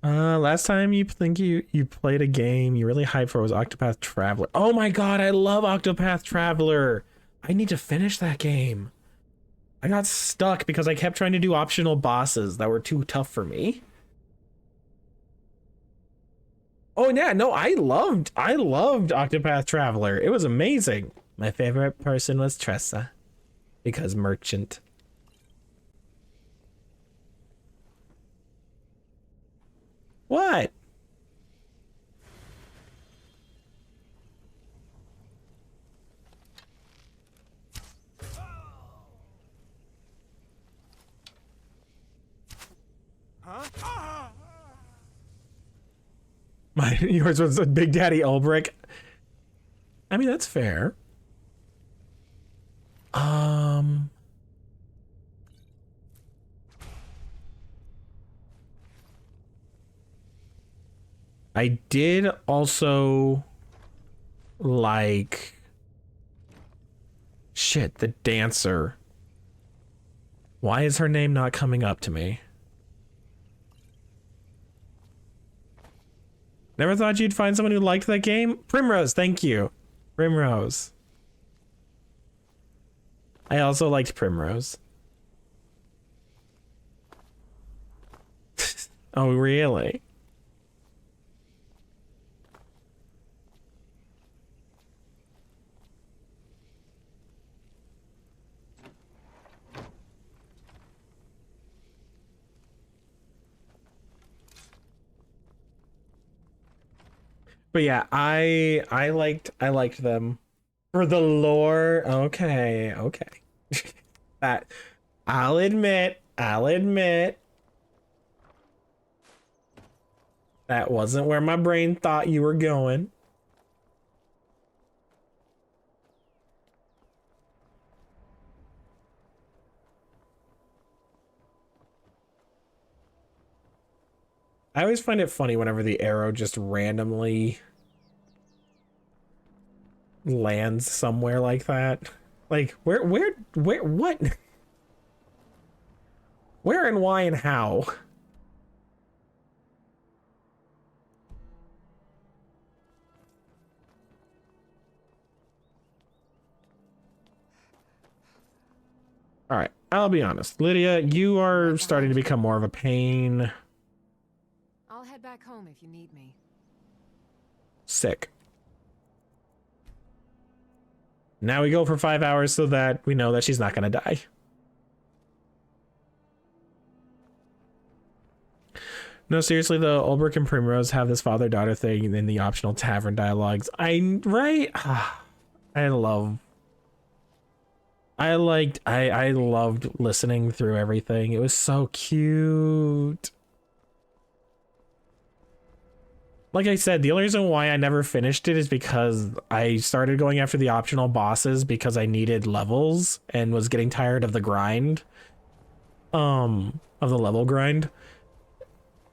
S1: Last time you played a game you really hyped for was Octopath Traveler. Oh my god, I love Octopath Traveler. I need to finish that game. I got stuck because I kept trying to do optional bosses that were too tough for me. Oh yeah, no, I loved Octopath Traveler. It was amazing. My favorite person was Tressa because merchant. What? Yours was a Big Daddy Ulbrich. I mean, that's fair. I did also like shit, the dancer. Why is her name not coming up to me? Never thought you'd find someone who liked that game? Primrose, thank you. Primrose. I also liked Primrose. Oh, really? But yeah, I liked them for the lore. Okay, okay. That I'll admit that wasn't where my brain thought you were going. I always find it funny whenever the arrow just randomly lands somewhere like that. Like, where, what? Where and why and how? All right, I'll be honest. Lydia, you are starting to become more of a pain.
S2: I'll head back home if you need me.
S1: Sick. Now we go for 5 hours so that we know that she's not gonna die. No, seriously though, Ulbrich and Primrose have this father-daughter thing in the optional tavern dialogues. Right? I loved listening through everything. It was so cute. Like I said, the only reason why I never finished it is because I started going after the optional bosses because I needed levels and was getting tired of the grind. Of the level grind.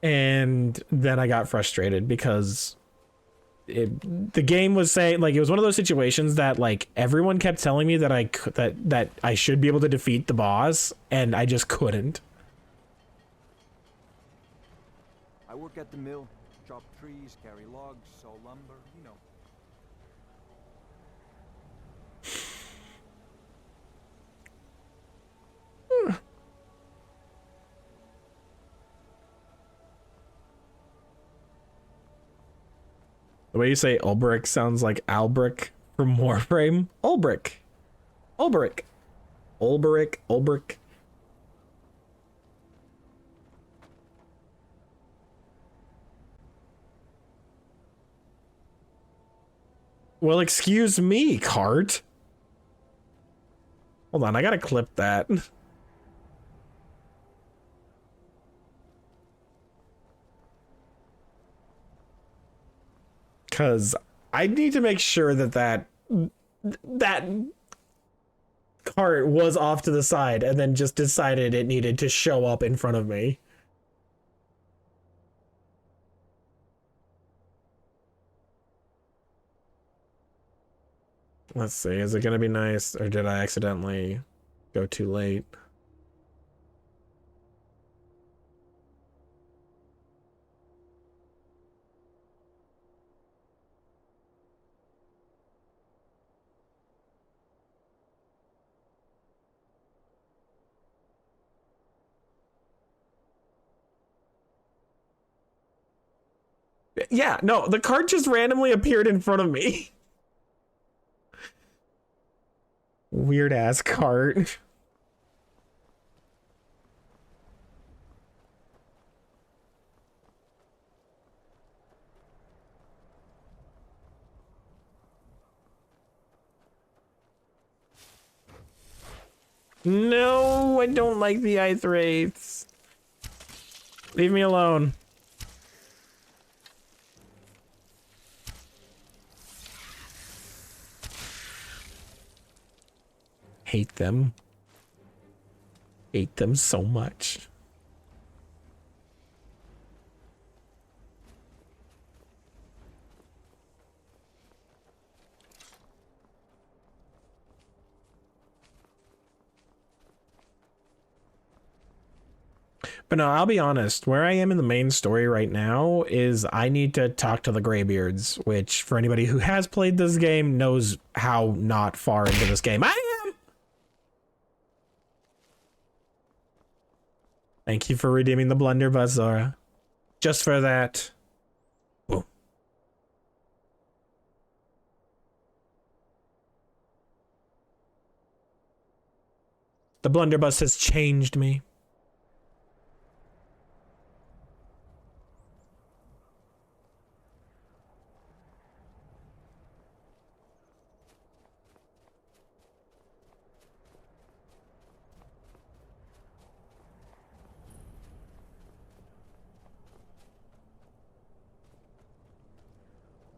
S1: And then I got frustrated because the game was saying, like, it was one of those situations that, like, everyone kept telling me that that I should be able to defeat the boss, and I just couldn't.
S7: I work at the mill, chop trees, carry logs, saw lumber, you know.
S1: The way you say Ulbrich sounds like Albric from Warframe. Ulbrich. Ulbrich. Ulbrich. Ulbrich. Well, excuse me, cart. Hold on, I gotta clip that. Because I need to make sure that cart was off to the side and then just decided it needed to show up in front of me. Let's see, is it gonna be nice, or did I accidentally go too late? Yeah, no, the cart just randomly appeared in front of me. Weird ass cart. No, I don't like the ice wraiths. Leave me alone. Hate them. Hate them so much. But no, I'll be honest, where I am in the main story right now is I need to talk to the Greybeards, which for anybody who has played this game knows how not far into this game I am. Thank you for redeeming the blunderbuss, Zora. Just for that. Whoa. The blunderbuss has changed me.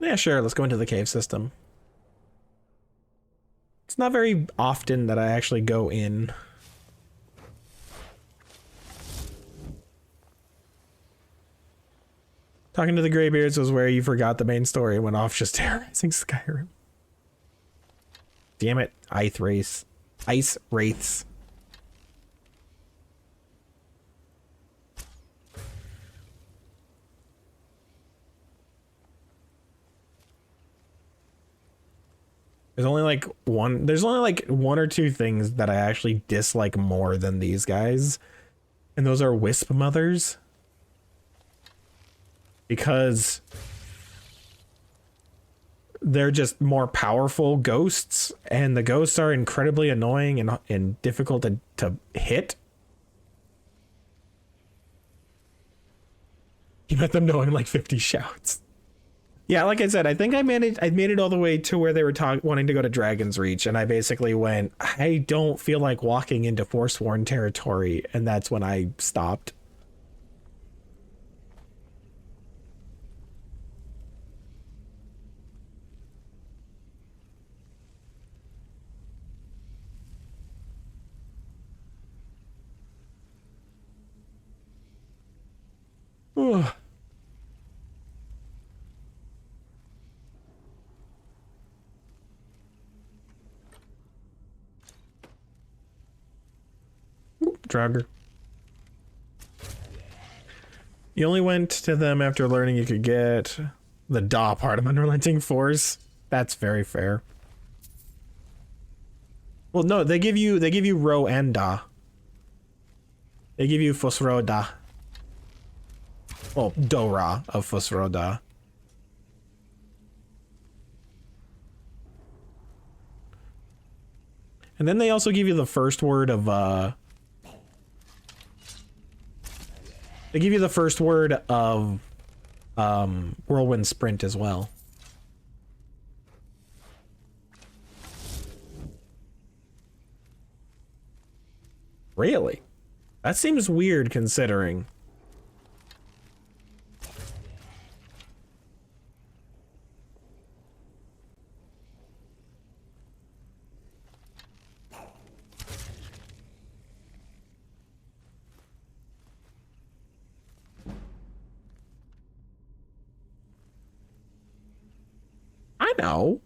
S1: Yeah, sure, let's go into the cave system. It's not very often that I actually go in. Talking to the Greybeards was where you forgot the main story and went off just terrorizing Skyrim. Damn it, ice wraiths. Ice wraiths. There's only like one or two things that I actually dislike more than these guys. And those are wisp mothers. Because they're just more powerful ghosts, and the ghosts are incredibly annoying and difficult to hit. You met them knowing like 50 shouts. Yeah, like I said, I think I made it all the way to where they were wanting to go to Dragon's Reach, and I basically went, I don't feel like walking into Forsworn territory, and that's when I stopped. Ugh. Draugr. You only went to them after learning you could get the Da part of Unrelenting Force. That's very fair. Well, no, they give you Ro and Da. They give you Fusro Da. Well, Dora of Fusro Da. And then they also give you the first word of they give you the first word of Whirlwind Sprint as well. Really? That seems weird considering. I know.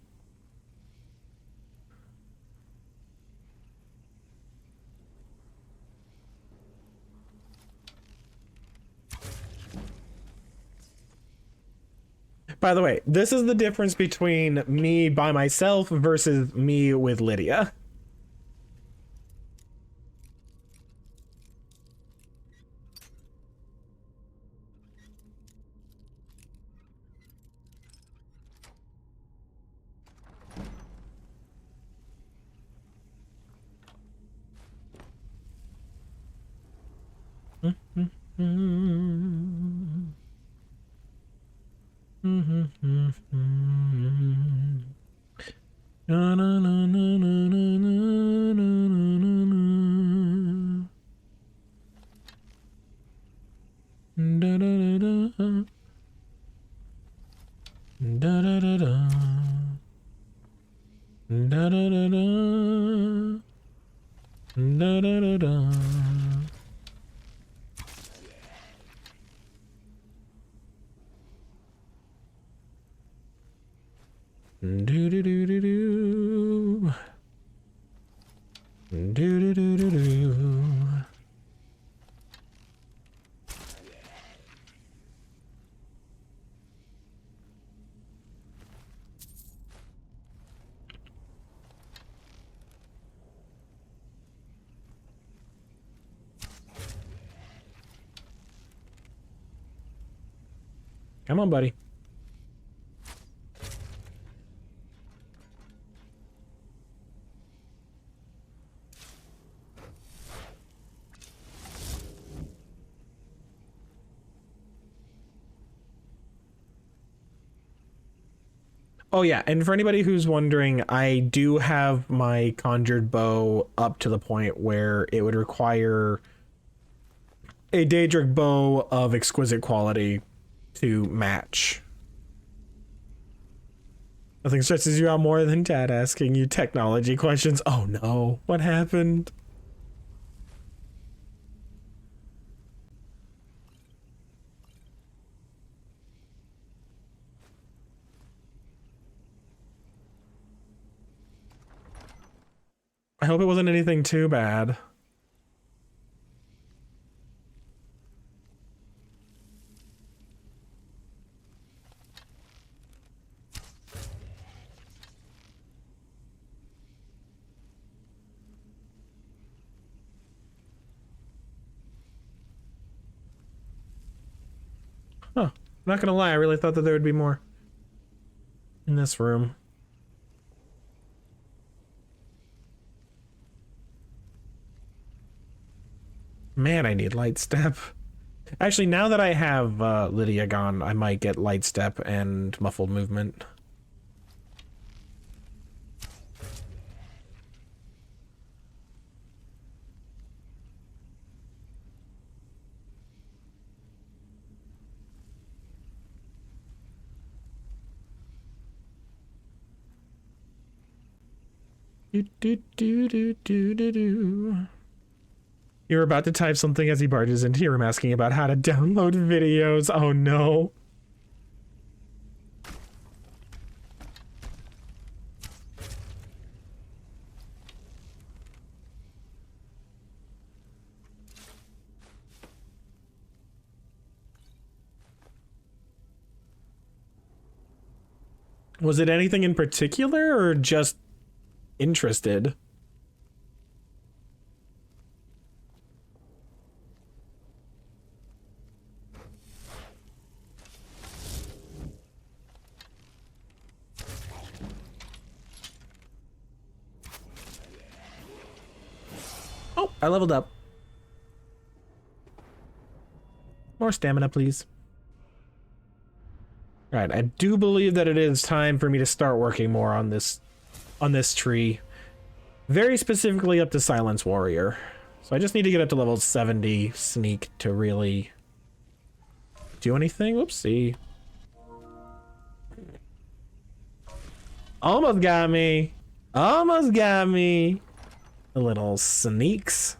S1: By the way, this is the difference between me by myself versus me with Lydia. Come on, buddy. Oh yeah, and for anybody who's wondering, I do have my conjured bow up to the point where it would require a Daedric bow of exquisite quality to match. Nothing stresses you out more than Dad asking you technology questions. Oh no, what happened? I hope it wasn't anything too bad. Huh. I'm not gonna lie, I really thought that there would be more in this room. Man, I need light step. Actually, now that I have Lydia gone, I might get light step and muffled movement. Do, do, do, do, do, do, do. You're about to type something as he barges into your room asking about how to download videos. Oh no. Was it anything in particular or just interested? Oh, I leveled up. More stamina, please. All right, I do believe that it is time for me to start working more on this tree. Very specifically up to Silence Warrior. So I just need to get up to level 70 sneak to really do anything. Whoopsie. Almost got me. Almost got me. The little sneaks.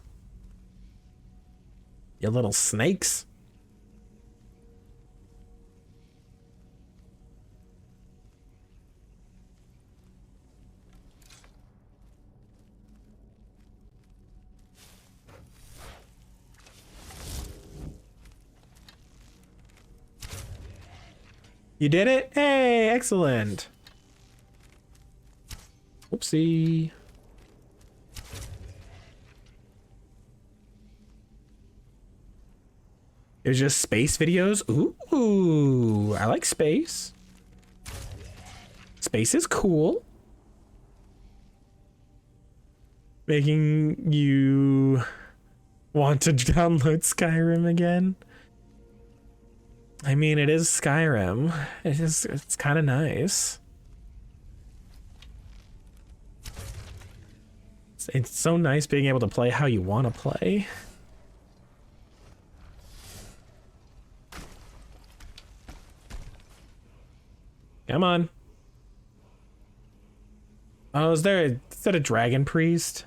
S1: You little snakes. You did it? Hey, excellent. Whoopsie. It was just space videos? Ooh, I like space. Space is cool. Making you want to download Skyrim again? I mean, it is Skyrim. It's kind of nice. It's so nice being able to play how you want to play. Come on. Oh, is that a dragon priest?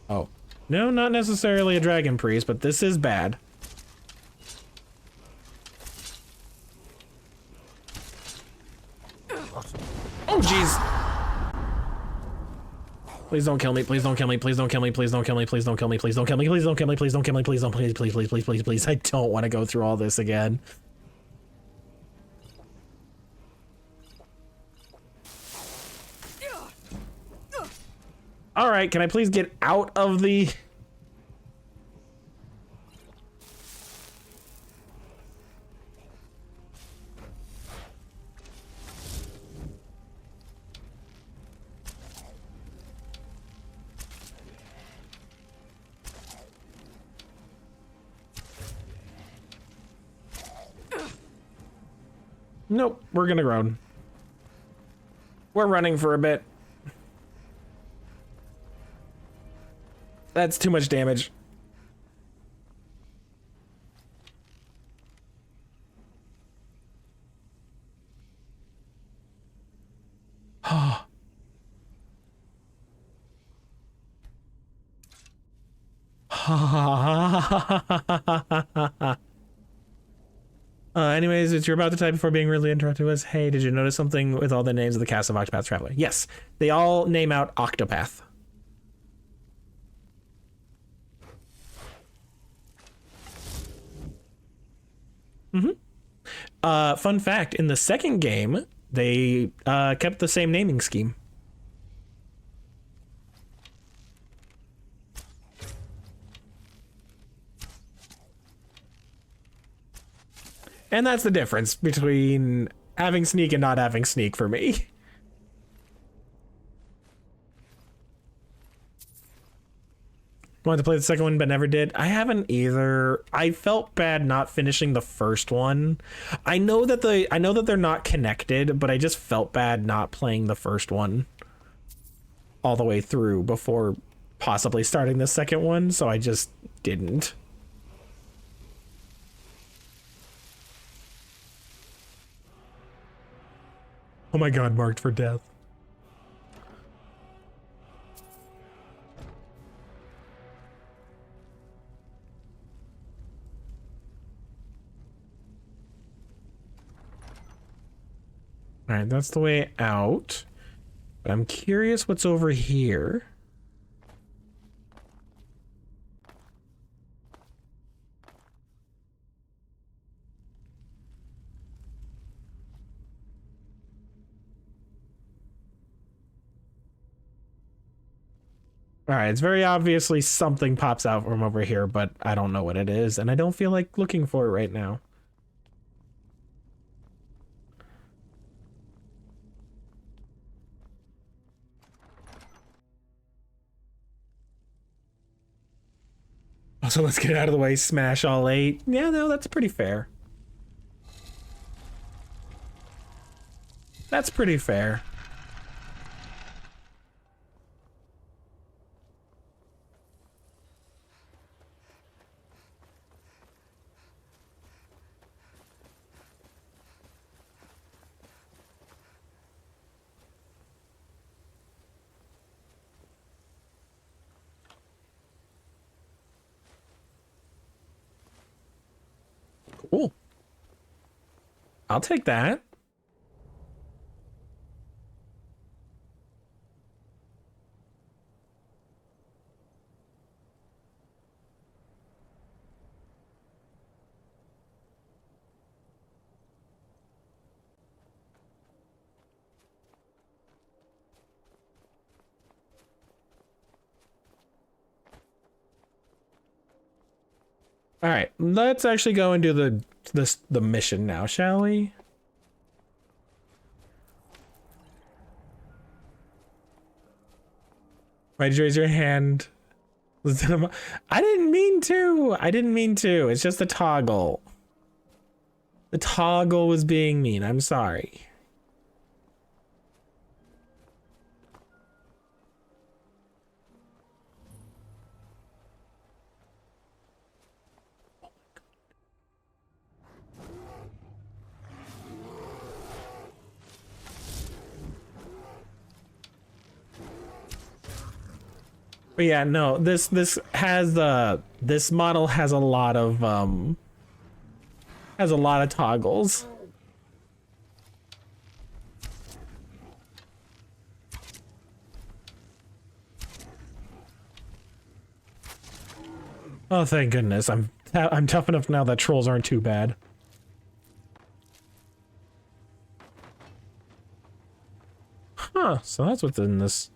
S1: Oh. No, not necessarily a dragon priest, but this is bad. Oh, jeez. Please don't kill me. Please don't kill me. Please don't kill me. Please don't kill me. Please don't kill me. Please don't kill me. Please don't kill me. Please don't kill me. Please don't. Please, please, please, please, please, please. I don't want to go through all this again. All right, can I please get out of the... Nope, we're gonna groan. We're running for a bit. That's too much damage. Anyways, it's you're about to type before being really interrupted was, hey, did you notice something with all the names of the cast of Octopath Traveler? Yes, they all name out Octopath. Fun fact, in the second game, they kept the same naming scheme. And that's the difference between having sneak and not having sneak for me. Wanted to play the second one, but never did. I haven't either. I felt bad not finishing the first one. I know that they're not connected, but I just felt bad not playing the first one all the way through before possibly starting the second one, so I just didn't. Oh my god, marked for death. All right, that's the way out. But I'm curious what's over here. All right, it's very obviously something pops out from over here, but I don't know what it is, and I don't feel like looking for it right now. So let's get out of the way, smash all 8. Yeah, no, that's pretty fair. That's pretty fair. Cool. I'll take that. All right, let's actually go and do the mission now, shall we? Why'd you raise your hand? I didn't mean to. I didn't mean to. It's just the toggle. The toggle was being mean. I'm sorry. But yeah, no, this model has a lot of toggles. Oh, thank goodness. I'm tough enough now that trolls aren't too bad. Huh, so that's what's in this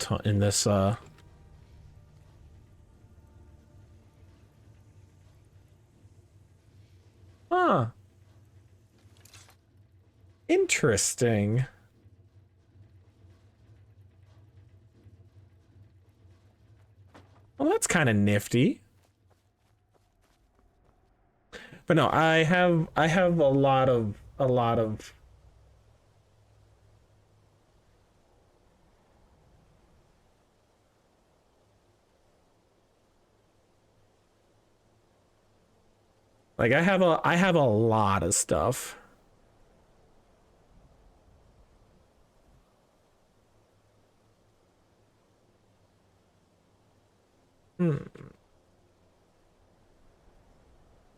S1: Huh. Interesting. Well, that's kind of nifty. But no, I have a lot of like I have a lot of stuff.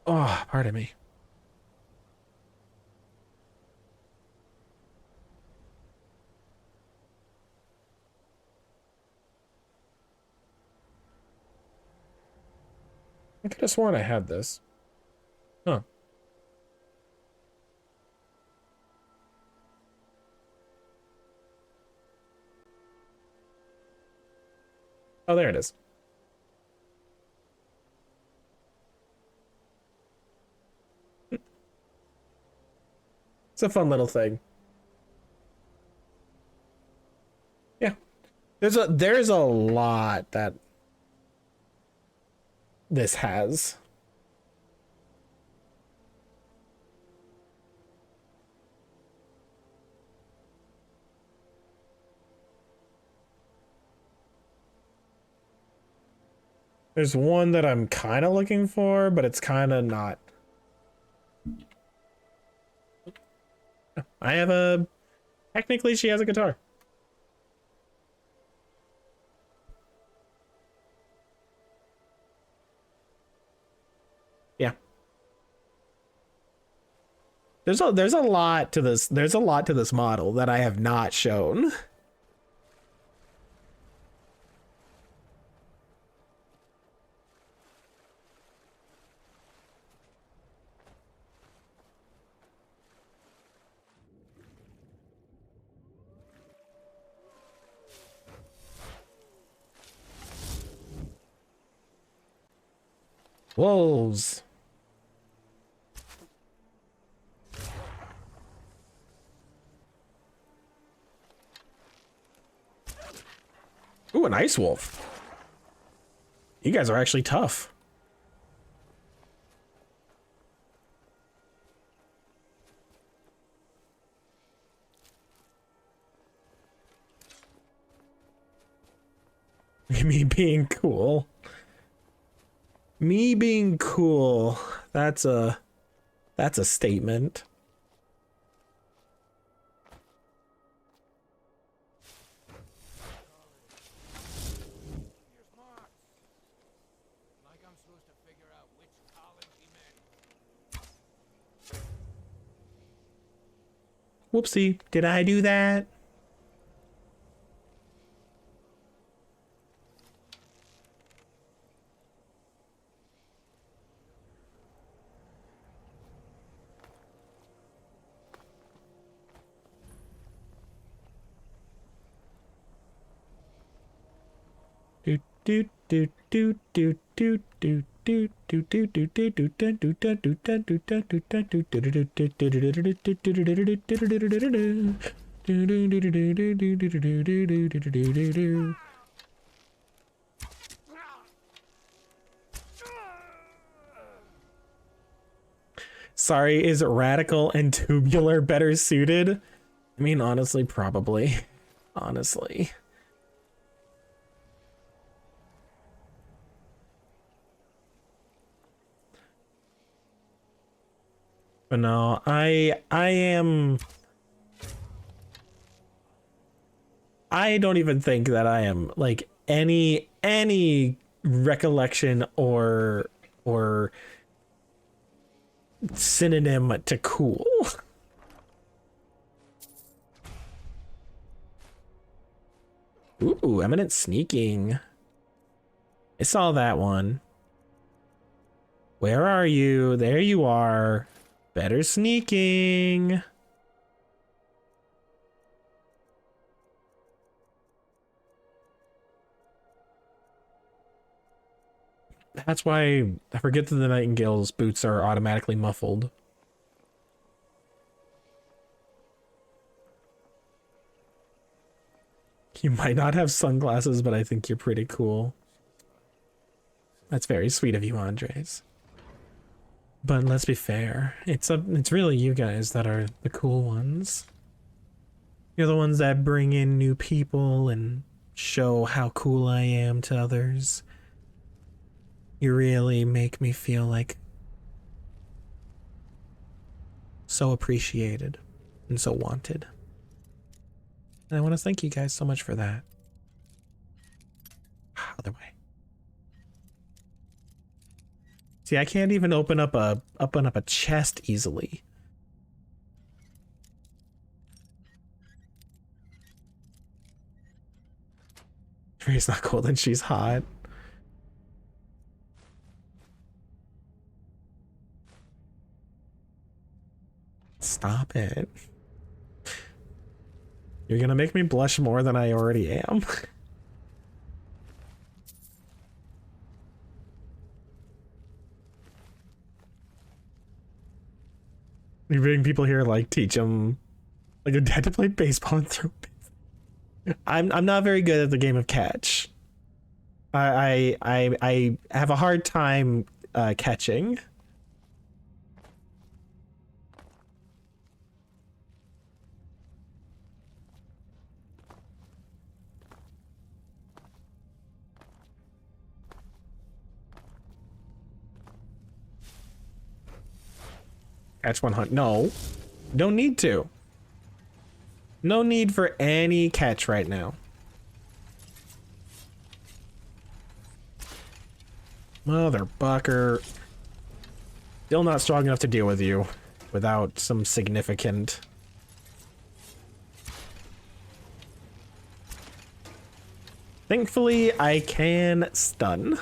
S1: Oh, pardon me. I could have sworn I had this. Huh. Oh, there it is. It's a fun little thing. Yeah. There's a lot that this has. There's one that I'm kind of looking for, but it's kind of not. I have a... Technically, she has a guitar. Yeah. There's a lot to this. There's a lot to this model that I have not shown. Wolves. Ooh, an ice wolf. You guys are actually tough. Me being cool. Me being cool. That's a statement.
S4: Like I'm supposed to figure out which college he meant.
S1: Whoopsie. Did I do that? Do do do do do do do do do do do do do do. Sorry, is radical and tubular better suited? I mean, honestly, probably. Honestly. But no, I don't even think that I am like any recollection or synonym to cool. Ooh, eminent sneaking. I saw that one. Where are you? There you are. Better sneaking. That's why I forget that the Nightingale's boots are automatically muffled. You might not have sunglasses, but I think you're pretty cool. That's very sweet of you, Andres. But let's be fair, it's really you guys that are the cool ones. You're the ones that bring in new people and show how cool I am to others. You really make me feel like so appreciated and so wanted. And I want to thank you guys so much for that. Other way. See, I can't even open up a chest easily. Ray's not cool, then she's hot. Stop it. You're gonna make me blush more than I already am. You bring people here, like, teach them, like, a dad to play baseball and throw. I'm not very good at the game of catch. I have a hard time catching. Catch 100. No, don't need to. No need for any catch right now. Motherfucker. Still not strong enough to deal with you without some significant... Thankfully, I can stun.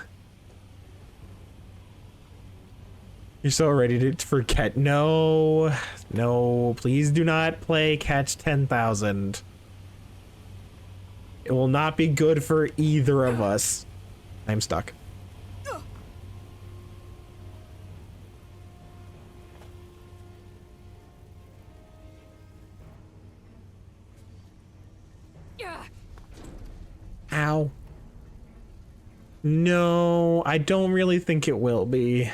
S1: You're so ready to forget. No, no, please do not play catch 10,000. It will not be good for either of us. I'm stuck. Ow. No, I don't really think it will be.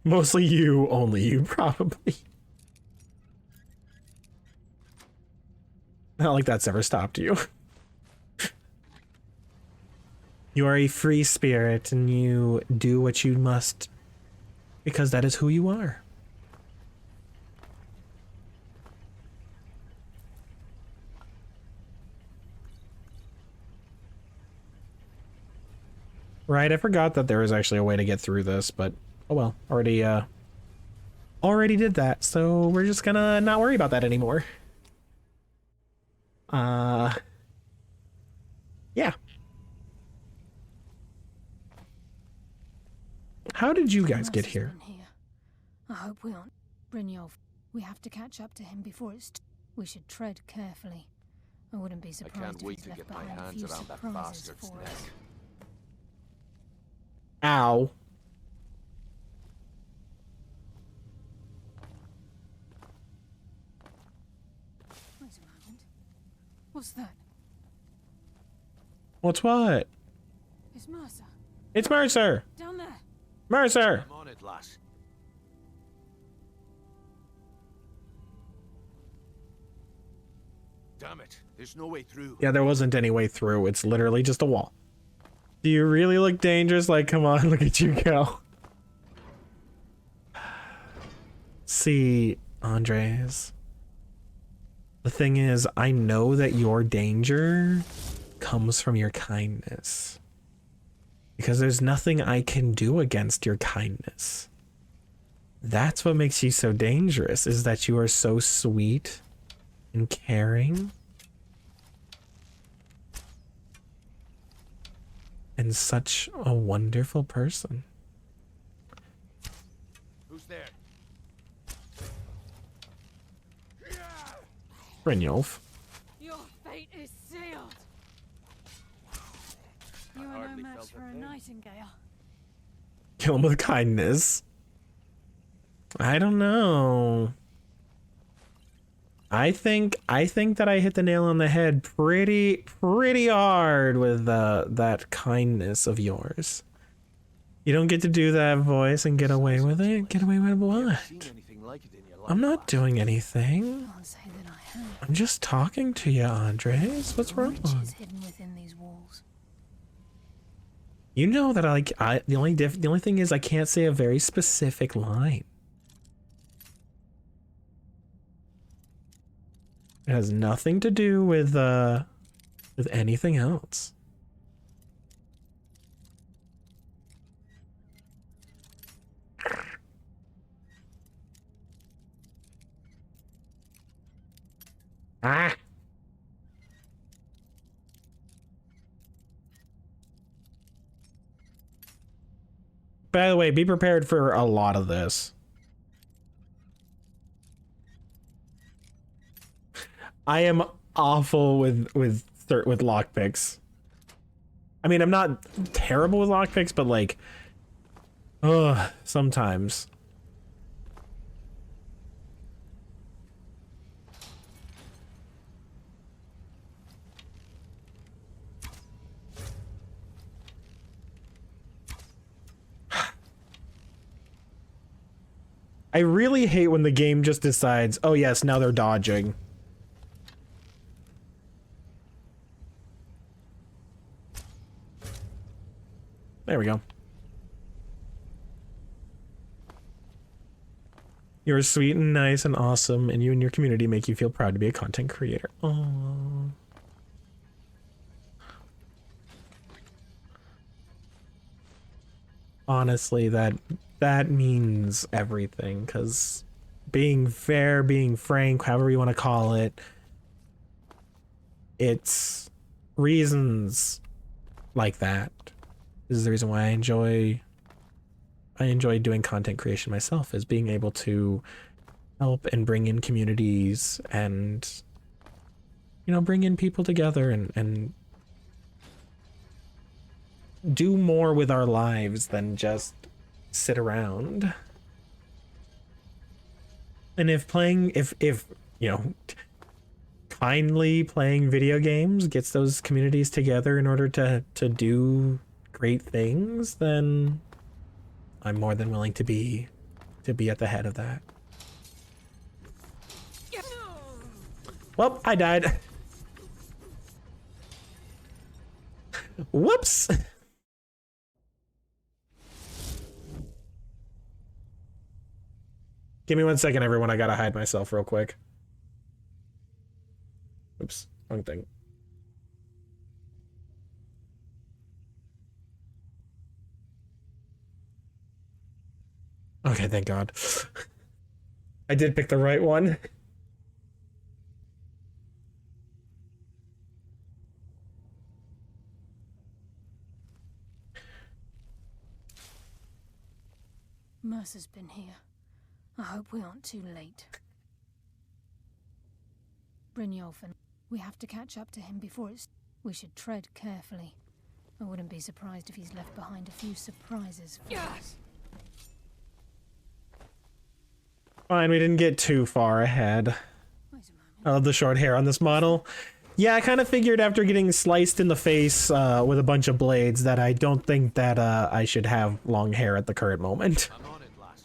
S1: Mostly you, only you, probably. Not like that's ever stopped you. You are a free spirit and you do what you must because that is who you are. Right, I forgot that there was actually a way to get through this, but oh well, already did that, so we're just gonna not worry about that anymore. Yeah. How did you guys get here?
S8: I hope we aren't. Brynjolf, we have to catch up to him before it's we should tread carefully. I wouldn't be surprised
S4: can't
S8: if
S4: wait
S8: he's
S4: to
S8: left
S4: get my
S8: behind a
S4: hands
S8: few
S4: around that
S8: surprises
S4: bastard's
S8: for
S4: neck.
S8: us.
S1: Ow.
S8: Wait a moment. What's that?
S1: What's what?
S8: It's Mercer.
S1: It's Mercer!
S8: Down there.
S1: Mercer!
S4: I'm on it, lass. Damn it, there's no way through.
S1: Yeah, there wasn't any way through. It's literally just a wall. Do you really look dangerous? Like, come on, look at you go. See, Andres. The thing is, I know that your danger comes from your kindness. Because there's nothing I can do against your kindness. That's what makes you so dangerous, is that you are so sweet and caring. And such a wonderful person.
S4: Who's there?
S1: Brynjolf.
S8: Your fate is sealed. You are no
S4: hardly
S8: match
S4: felt
S8: for
S4: a
S8: a
S4: thing.
S8: nightingale.
S1: Kill him with kindness. I don't know. I think that I hit the nail on the head pretty hard with that kindness of yours. You don't get to do that voice and get away with it. Get away with what?
S7: Seen anything like it in your life,
S1: I'm not
S7: lass?
S1: doing anything.
S8: Can't say that I have.
S1: I'm just talking to you, Andres. What's
S8: The
S1: wrong?
S8: witch is hidden within these walls.
S1: You know that the only thing is I can't say a very specific line. It has nothing to do with anything else. Ah. By the way, be prepared for a lot of this. I am awful with lockpicks. I mean, I'm not terrible with lockpicks, but like Ugh, sometimes. I really hate when the game just decides, oh yes, now they're dodging. There we go. You're sweet and nice and awesome, and you and your community make you feel proud to be a content creator. Aww. Honestly, that means everything, because being fair, being frank, however you want to call it, it's reasons like that. This is the reason why I enjoy doing content creation myself, is being able to help and bring in communities and, you know, bring in people together and do more with our lives than just sit around. And if you know, kindly playing video games gets those communities together in order to do great things, then I'm more than willing to be at the head of that. Well, I died. Whoops. Give me 1 second, everyone. I gotta hide myself real quick. Oops, wrong thing. Okay, thank God. I did pick the right one.
S8: Mercer's been here. I hope we aren't too late. Brynjolfsson, we have to catch up to him before it's... We should tread carefully. I wouldn't be surprised if he's left behind a few surprises for us.
S1: Fine, we didn't get too far ahead. I love the short hair on this model. Yeah, I kind of figured after getting sliced in the face with a bunch of blades that I don't think that I should have long hair at the current moment.
S4: I'm on it, lass.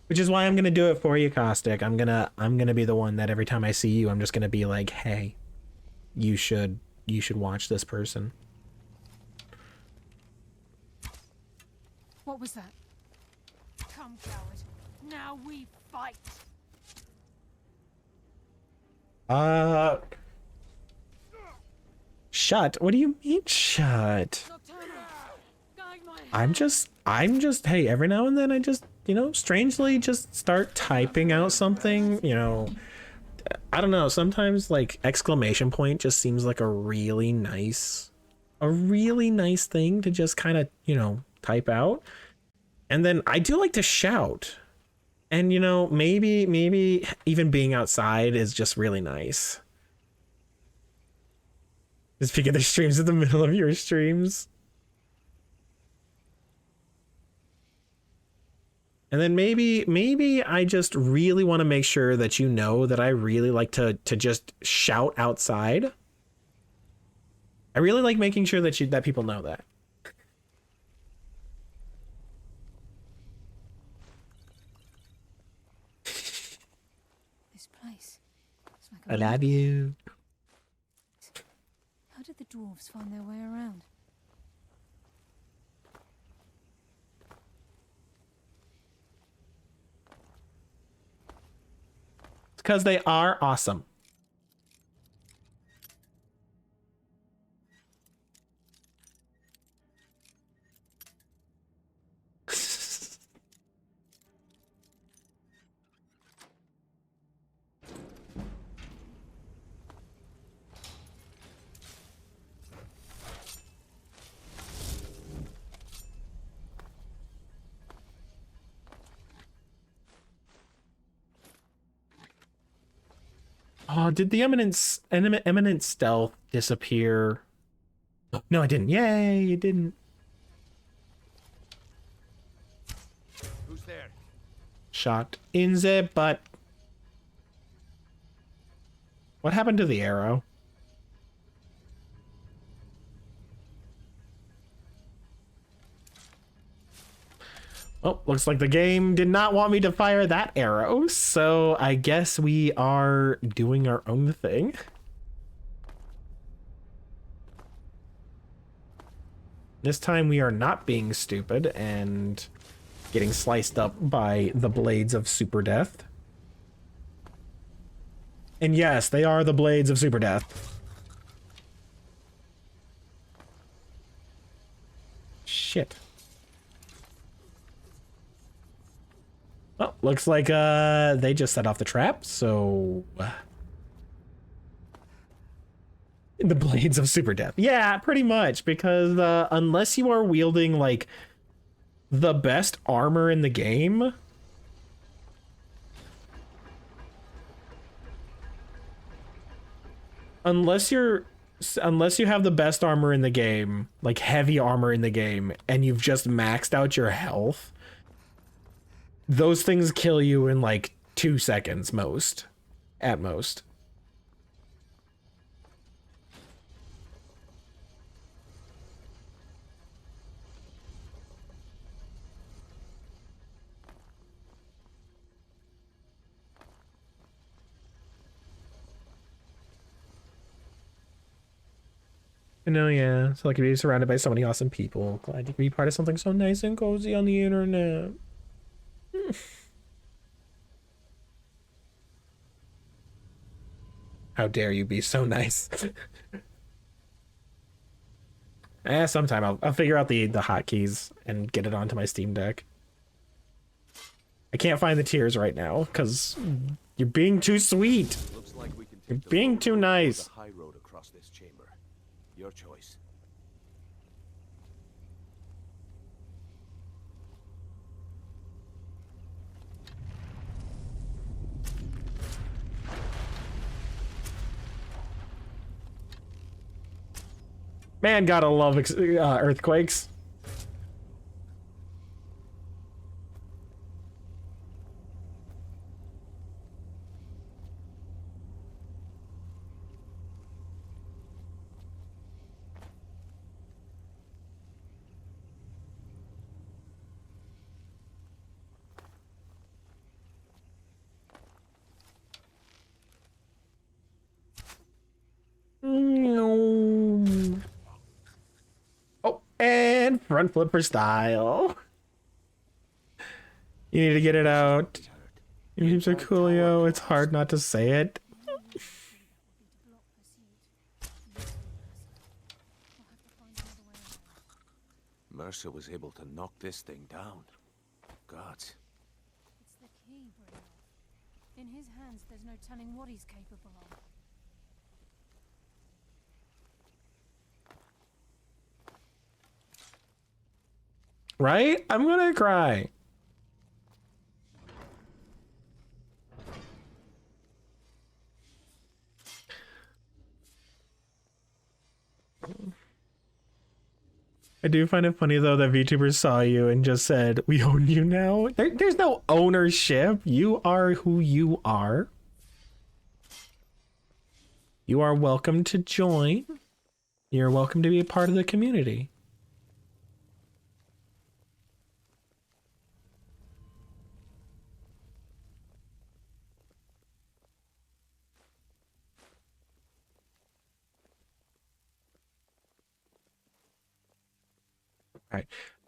S1: Which is why I'm gonna do it for you, Caustic. I'm gonna be the one that every time I see you, I'm just gonna be like, hey, you should watch this person.
S8: What was that? Come, coward. Now we fight.
S1: Shut. What do you mean shut? I'm just, hey, every now and then I just, you know, strangely just start typing out something, you know, I don't know, sometimes like exclamation point just seems like a really nice thing to just kind of, you know, type out. And then I do like to shout. And, you know, maybe even being outside is just really nice. Just peek at their streams in the middle of your streams. And then maybe I just really want to make sure that you know that I really like to just shout outside. I really like making sure that people know that.
S8: This place. It's like
S1: I love you.
S8: How did the dwarves find their way around?
S1: Because they are awesome. Oh, did the eminent stealth disappear? No, it didn't. Yay, it didn't.
S4: Who's there?
S1: Shot in the butt. What happened to the arrow? Oh, looks like the game did not want me to fire that arrow, so I guess we are doing our own thing. This time we are not being stupid and getting sliced up by the blades of super death. And yes, they are the blades of super death. Shit. Well, looks like they just set off the trap, so the blades of super death. Yeah, pretty much, because unless you are wielding like the best armor in the game, unless you have the best armor in the game, like heavy armor in the game, and you've just maxed out your health, those things kill you in like 2 seconds at most. No, yeah. So like, be surrounded by so many awesome people. Glad you could be part of something so nice and cozy on the internet. How dare you be so nice? Sometime I'll figure out the hotkeys and get it onto my Steam Deck. I can't find the tears right now because you're being too sweet.
S4: Looks like we can
S1: You're
S4: take the
S1: being
S4: low
S1: too
S4: road or
S1: nice.
S4: the high road across this chamber. Your choice.
S1: Man, gotta love earthquakes. Oh, and front flipper style. You need to get it out. Your name's are Coolio. It's hard not to say it.
S4: Mercer was able to knock this thing down. Gods.
S8: It's the key, Brynolf. In his hands, there's no telling what he's capable of.
S1: Right? I'm gonna cry. I do find it funny though that VTubers saw you and just said, "We own you now." There's no ownership. You are who you are. You are welcome to join. You're welcome to be a part of the community. Alright,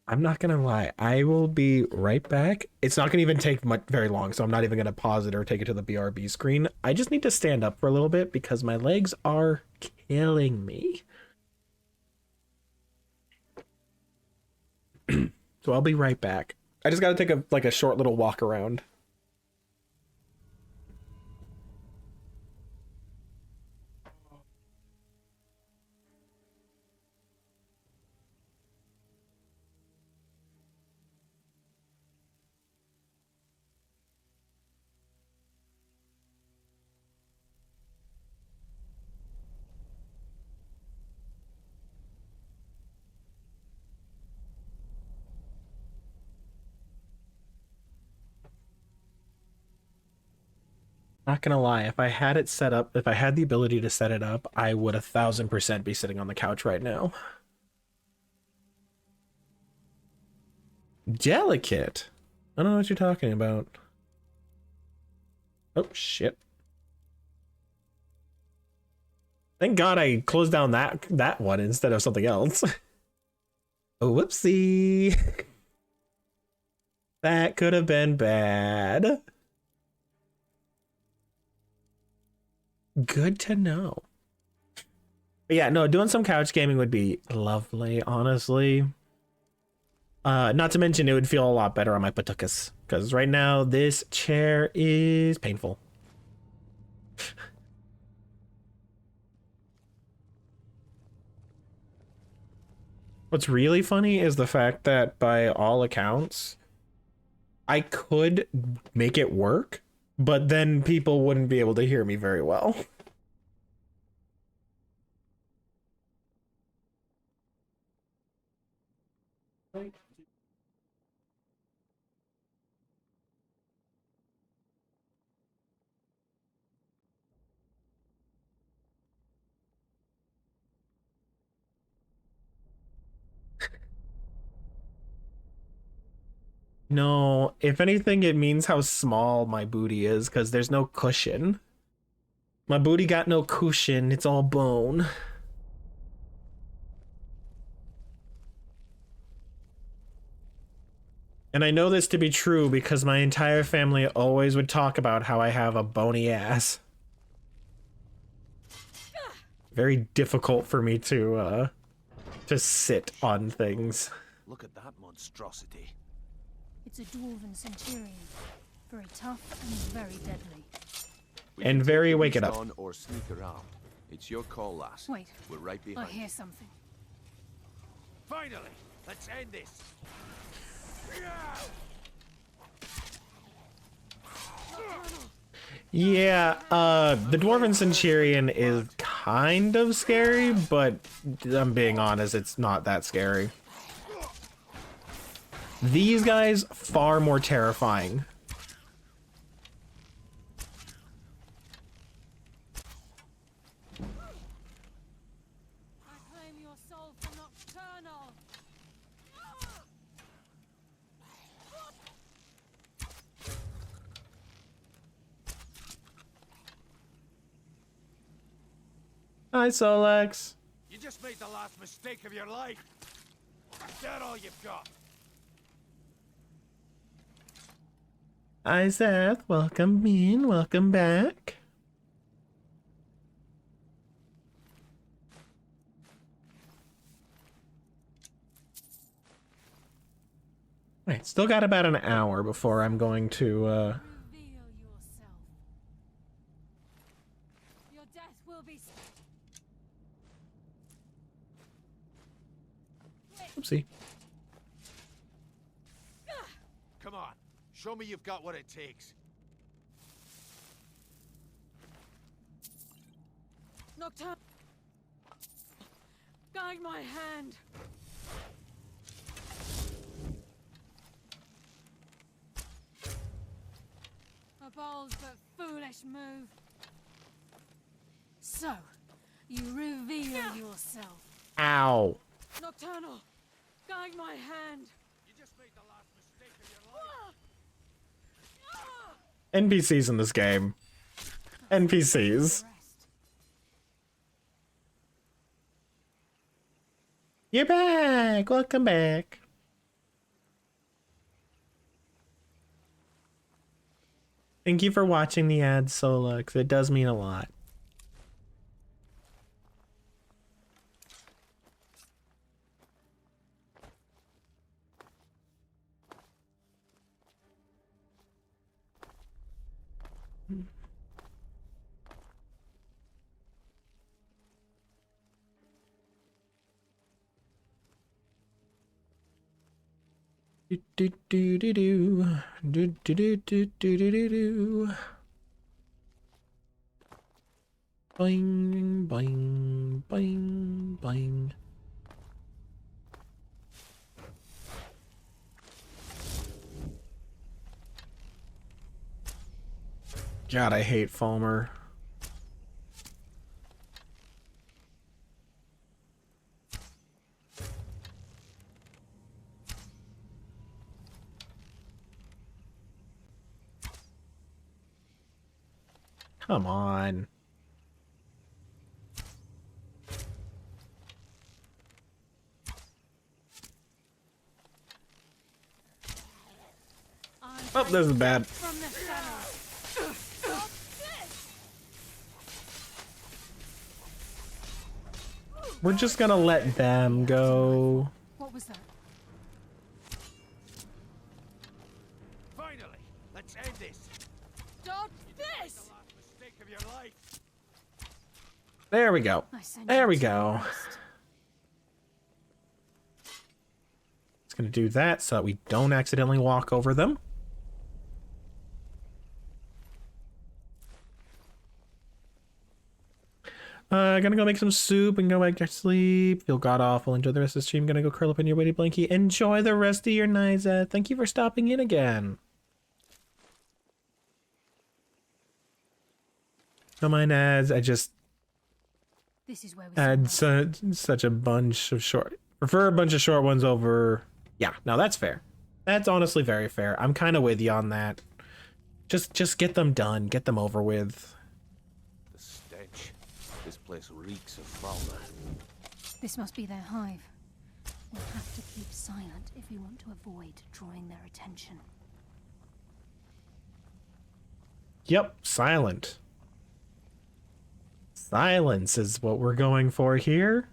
S1: I'm not gonna lie. I will be right back. It's not gonna even take very long, so I'm not even gonna pause it or take it to the BRB screen. I just need to stand up for a little bit because my legs are killing me. So I'll be right back. I just gotta take a short little walk around. Not gonna lie, if I had it set up, if I had the ability to set it up, I would 1000% be sitting on the couch right now. Delicate? I don't know what you're talking about. Oh, shit. Thank God I closed down that one instead of something else. Oh, whoopsie. That could have been bad. Good to know. But yeah, no, doing some couch gaming would be lovely, honestly. Not to mention it would feel a lot better on my patukas, because right now this chair is painful. What's really funny is the fact that by all accounts, I could make it work, but then people wouldn't be able to hear me very well. No, if anything, it means how small my booty is, because there's no cushion. My booty got no cushion, it's all bone. And I know this to be true because my entire family always would talk about how I have a bony ass. Very difficult for me to sit on things.
S4: Look at that monstrosity.
S8: It's a dwarven centurion. Very tough and very deadly.
S4: We
S1: And
S4: can
S1: very
S4: take
S1: wake it
S4: east
S1: up.
S4: on or sneak around. It's your call, lass.
S8: Wait,
S4: We're right
S8: I
S4: behind.
S8: hear something.
S3: Finally! Let's end this!
S1: Yeah, the Dwarven Centurion is kind of scary, but I'm being honest, it's not that scary. These guys, far more terrifying.
S8: I claim your soul for nocturnal.
S1: Hi, Solex.
S3: You just made the last mistake of your life! Is that all you've got?
S1: Hi, Seth. Welcome in. Welcome back. Alright, still got about an hour before I'm going to,
S8: Reveal yourself. Your death will be.
S1: Oopsie.
S3: Come on, show me you've got what it takes.
S5: Nocturne! Guide my hand!
S8: A bold but foolish move. So, you reveal yourself.
S1: Ow.
S5: Nocturnal! Guide my hand!
S3: You just made the last mistake of your life.
S1: NPCs in this game. NPCs.
S8: Rest.
S1: You're back. Welcome back. Thank you for watching the ad, Solux. It does mean a lot. Do do do do do do do do do do do do. Boing boing boing boing. God, I hate Falmer. Come on. Oh, this is bad. We're just gonna let them go.
S8: What was that?
S3: Finally, let's end this.
S5: Stop this!
S3: The last mistake of your life.
S1: There we go.
S8: I sent
S1: There
S8: you
S1: we
S8: to
S1: go.
S8: rest.
S1: It's gonna do that so that we don't accidentally walk over them. Gonna go make some soup and go back to sleep. Feel god awful. Enjoy the rest of the stream. Gonna go curl up in your weighted blankie. Enjoy the rest of your night, Zed. Thank you for stopping in again. Don't mind ads. I just
S8: This is where we
S1: add
S8: start.
S1: such a bunch of short. Prefer a bunch of short ones over. Yeah, no, that's fair. That's honestly very fair. I'm kind of with you on that. Just get them done. Get them over with.
S4: The stench. This place reeks of Falmer.
S8: This must be their hive. We'll have to keep silent if we want to avoid drawing their attention.
S1: Yep, silent. Silence is what we're going for here.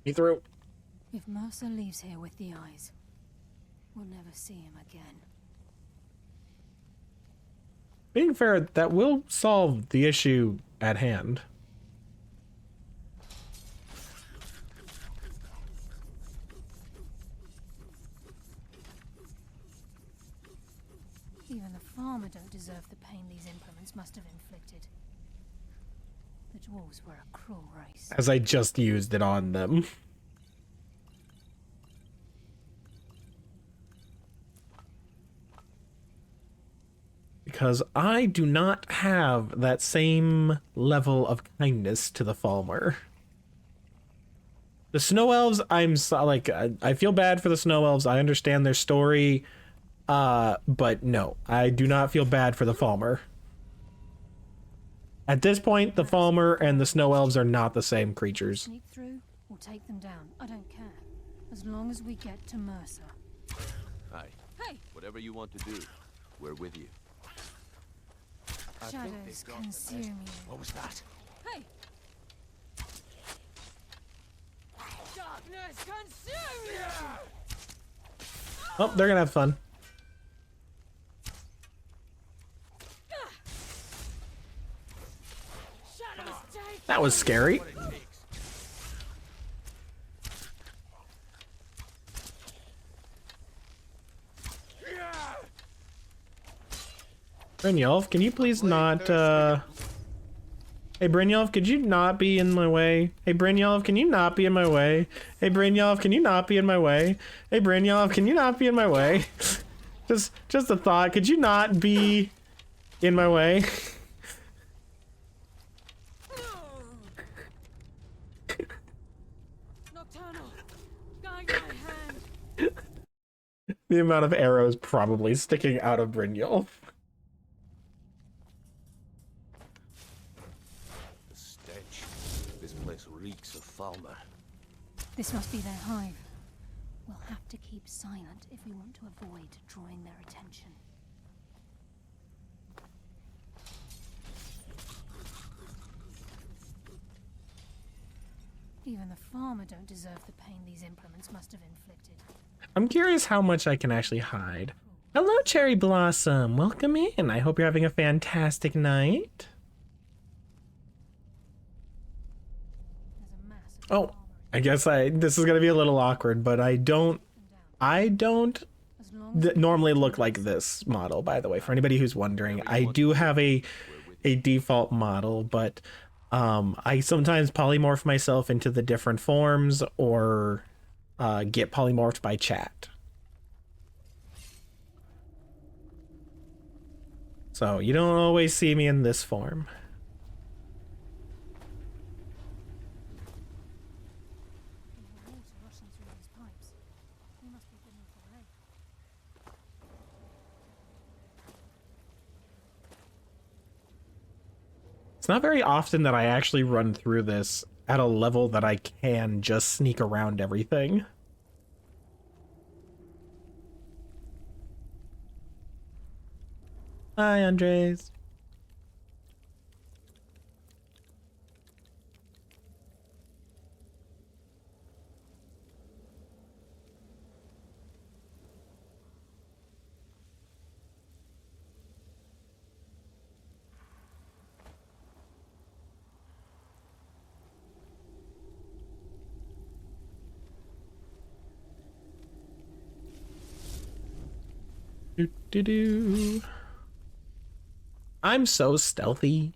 S1: Me through.
S8: If Mercer leaves here with the eyes, we'll never see him again.
S1: Being fair, that will solve the issue at hand.
S8: Even the farmer don't deserve the pain these implements must have inflicted. The dwarves were a cruel race.
S1: As I just used it on them. Because I do not have that same level of kindness to the Falmer. The Snow Elves, I feel bad for the Snow Elves. I understand their story. But no, I do not feel bad for the Falmer. At this point, the Falmer and the Snow Elves are not the same creatures.
S8: Sneak through or take them down. I don't care. As long as we get to Mercer.
S4: Aye.
S5: Hey!
S4: Whatever you want to do, we're with you.
S8: Shadows consume you.
S4: What was that?
S5: Hey! Darkness consume you!
S1: Oh, they're gonna have fun.
S5: Shadows take
S1: That was scary. Brynjolf, can you please not, Hey Brynjolf, could you not be in my way? Hey Brynjolf, can you not be in my way? Hey Brynjolf, can you not be in my way? Hey Brynjolf, can you not be in my way? Just a thought, could you not be in my way?
S5: Nocturnal! Guide my hand!
S1: The amount of arrows probably sticking out of Brynjolf.
S4: The stench. This place reeks of Falmer.
S8: This must be their hive. We'll have to keep silent if we want to avoid drawing their attention. Even the farmer don't deserve the pain these implements must have inflicted.
S1: I'm curious how much I can actually hide. Hello, Cherry Blossom. Welcome in. I hope you're having a fantastic night.
S8: There's a mass of
S1: Oh.
S8: farmer
S1: I guess this is gonna be a little awkward, but I don't
S8: As long as
S1: normally look like this model, by the way. For anybody who's wondering, I do have a default model, but I sometimes polymorph myself into the different forms or get polymorphed by chat. So you don't always see me in this form.
S8: water rushing through these pipes. We must be beneath the lake.
S1: It's not very often that I actually run through this at a level that I can just sneak around everything. Hi, Andres. Do do do. I'm so stealthy.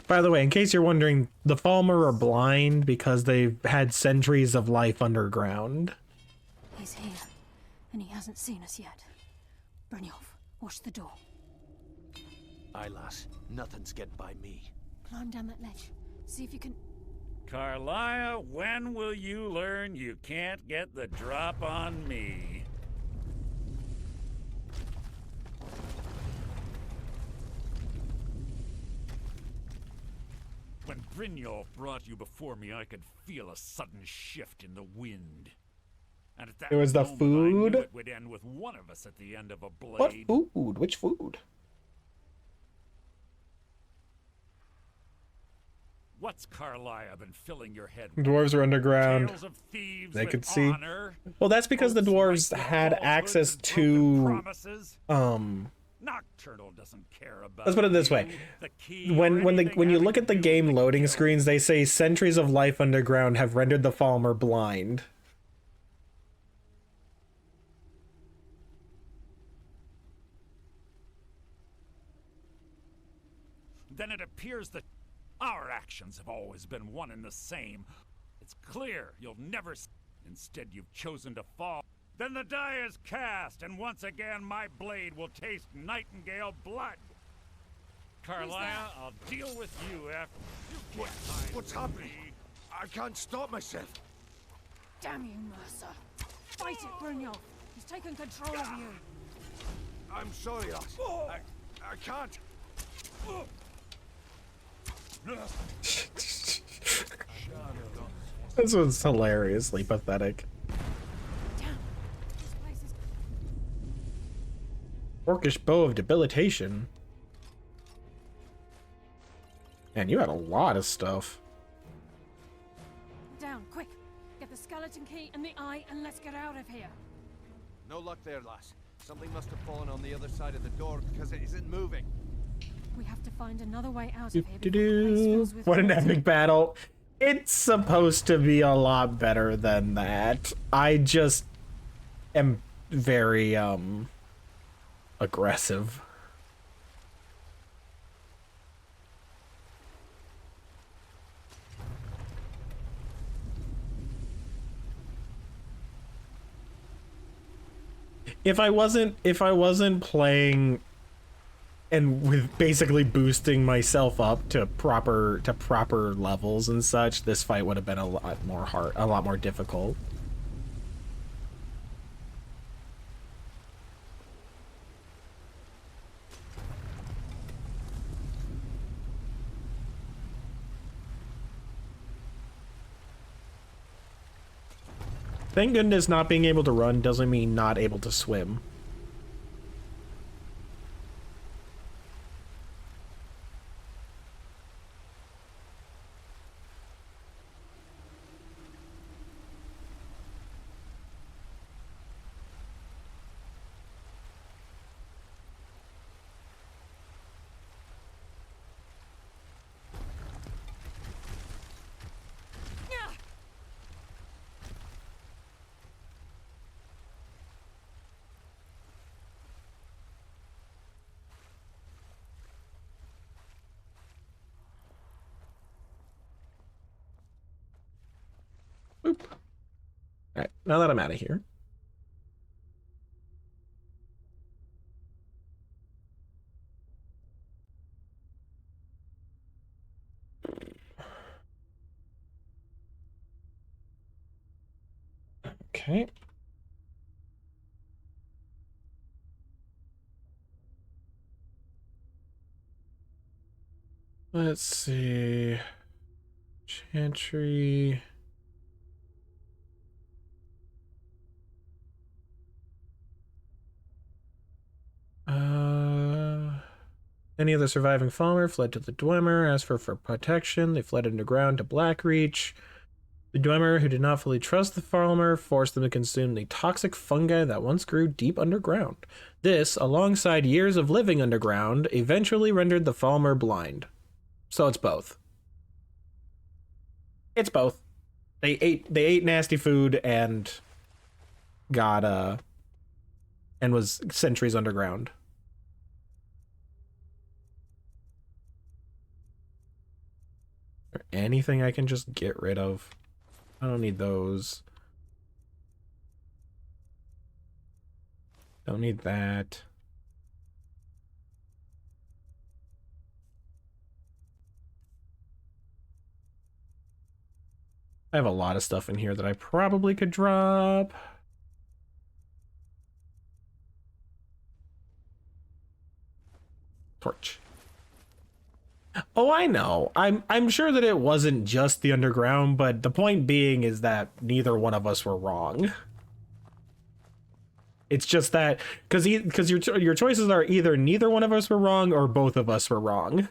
S1: By the way, in case you're wondering, the Falmer are blind because they've had centuries of life underground.
S8: He's here, and he hasn't seen us yet. Brynjolf, watch the door.
S4: Aye, lass. Nothing's getting by me.
S8: Climb down that ledge. See if you can...
S9: Carlia, when will you learn you can't get the drop on me? When Brynjolf brought you before me, I could feel a sudden shift in the wind. And at that
S1: It was the
S9: moment, I knew
S1: food?
S9: it would end with one of us at the end of a blade.
S1: What food? Which food?
S9: What's Carlia been filling your head with?
S1: Dwarves are underground.
S9: Tales of thieves
S1: They
S9: with
S1: could see.
S9: honor?
S1: Well, that's because the
S9: Oaths
S1: dwarves
S9: like
S1: had
S9: falsehoods
S1: access
S9: and broken
S1: to
S9: promises? Nocturnal doesn't care about
S1: let's put it this
S9: you,
S1: way.
S9: the key,
S1: When
S9: or
S1: when
S9: anything
S1: you
S9: having
S1: look
S9: to
S1: at the
S9: do with
S1: game
S9: the
S1: loading
S9: kill.
S1: screens, they say centuries of life underground have rendered the Falmer blind.
S9: Then it appears that our actions have always been one and the same. It's clear you'll never... Instead, you've chosen to fall. Then the die is cast, and once again my blade will taste nightingale blood. Carlia, I'll deal with you after you get tired
S3: What's
S9: of
S3: happening?
S9: me.
S3: I can't stop myself.
S8: Damn you, Mercer. Fight it, Brynjolf. He's taken control of you.
S3: I'm sorry, lass. I can't.
S1: This was hilariously pathetic.
S8: Damn. This place is...
S1: Orcish bow of debilitation. Man, you had a lot of stuff.
S8: Down, quick. Get the skeleton key and the eye, and let's get out of here.
S7: No luck there, lass. Something must have fallen on the other side of the door because it isn't moving.
S8: We have to find another way out
S1: Do,
S8: of here
S1: do,
S8: before the place
S1: do.
S8: fills with
S1: What an
S8: water.
S1: epic battle. It's supposed to be a lot better than that. I just am very aggressive. If I wasn't playing and with basically boosting myself up to proper levels and such, this fight would have been a lot more difficult. Thank goodness not being able to run doesn't mean not able to swim. now that I'm out of here. Okay. Let's see. Chantry. Any of the surviving Falmer fled to the Dwemer, asked for protection. They fled underground to Blackreach. The Dwemer, who did not fully trust the Falmer, forced them to consume the toxic fungi that once grew deep underground. This, alongside years of living underground, eventually rendered the Falmer blind. So it's both. It's both. They ate nasty food and got and was centuries underground. Is there anything I can just get rid of? I don't need those. Don't need that. I have a lot of stuff in here that I probably could drop. Torch. Oh, I know. I'm sure that it wasn't just the underground, but the point being is that neither one of us were wrong. It's just that because your choices are either neither one of us were wrong or both of us were wrong.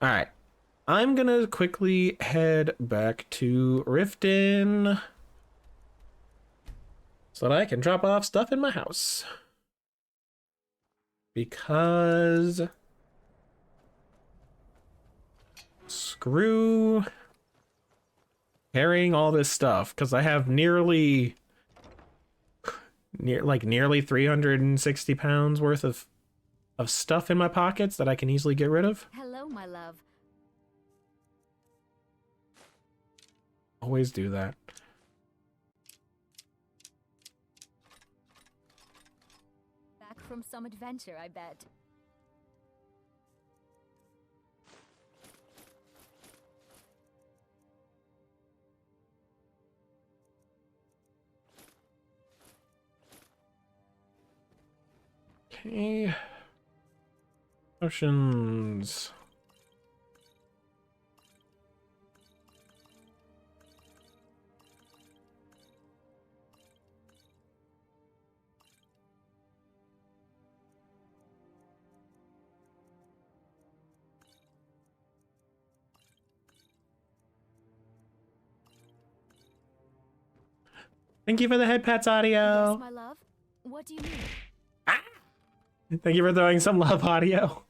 S1: All right. I'm gonna quickly head back to Riften so that I can drop off stuff in my house. Because screw carrying all this stuff, because I have nearly 360 pounds worth of stuff in my pockets that I can easily get rid of.
S10: Hello, my love.
S1: Always do that.
S10: Back from some adventure, I bet.
S1: Okay. Potions. Thank you for the head pats audio.
S10: Yes, my love. What do you need?
S1: Thank you for throwing some love audio.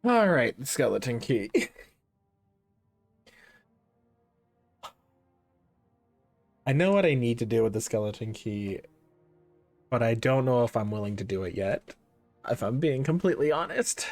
S1: All right, the skeleton key. I know what I need to do with the skeleton key, but I don't know if I'm willing to do it yet, if I'm being completely honest.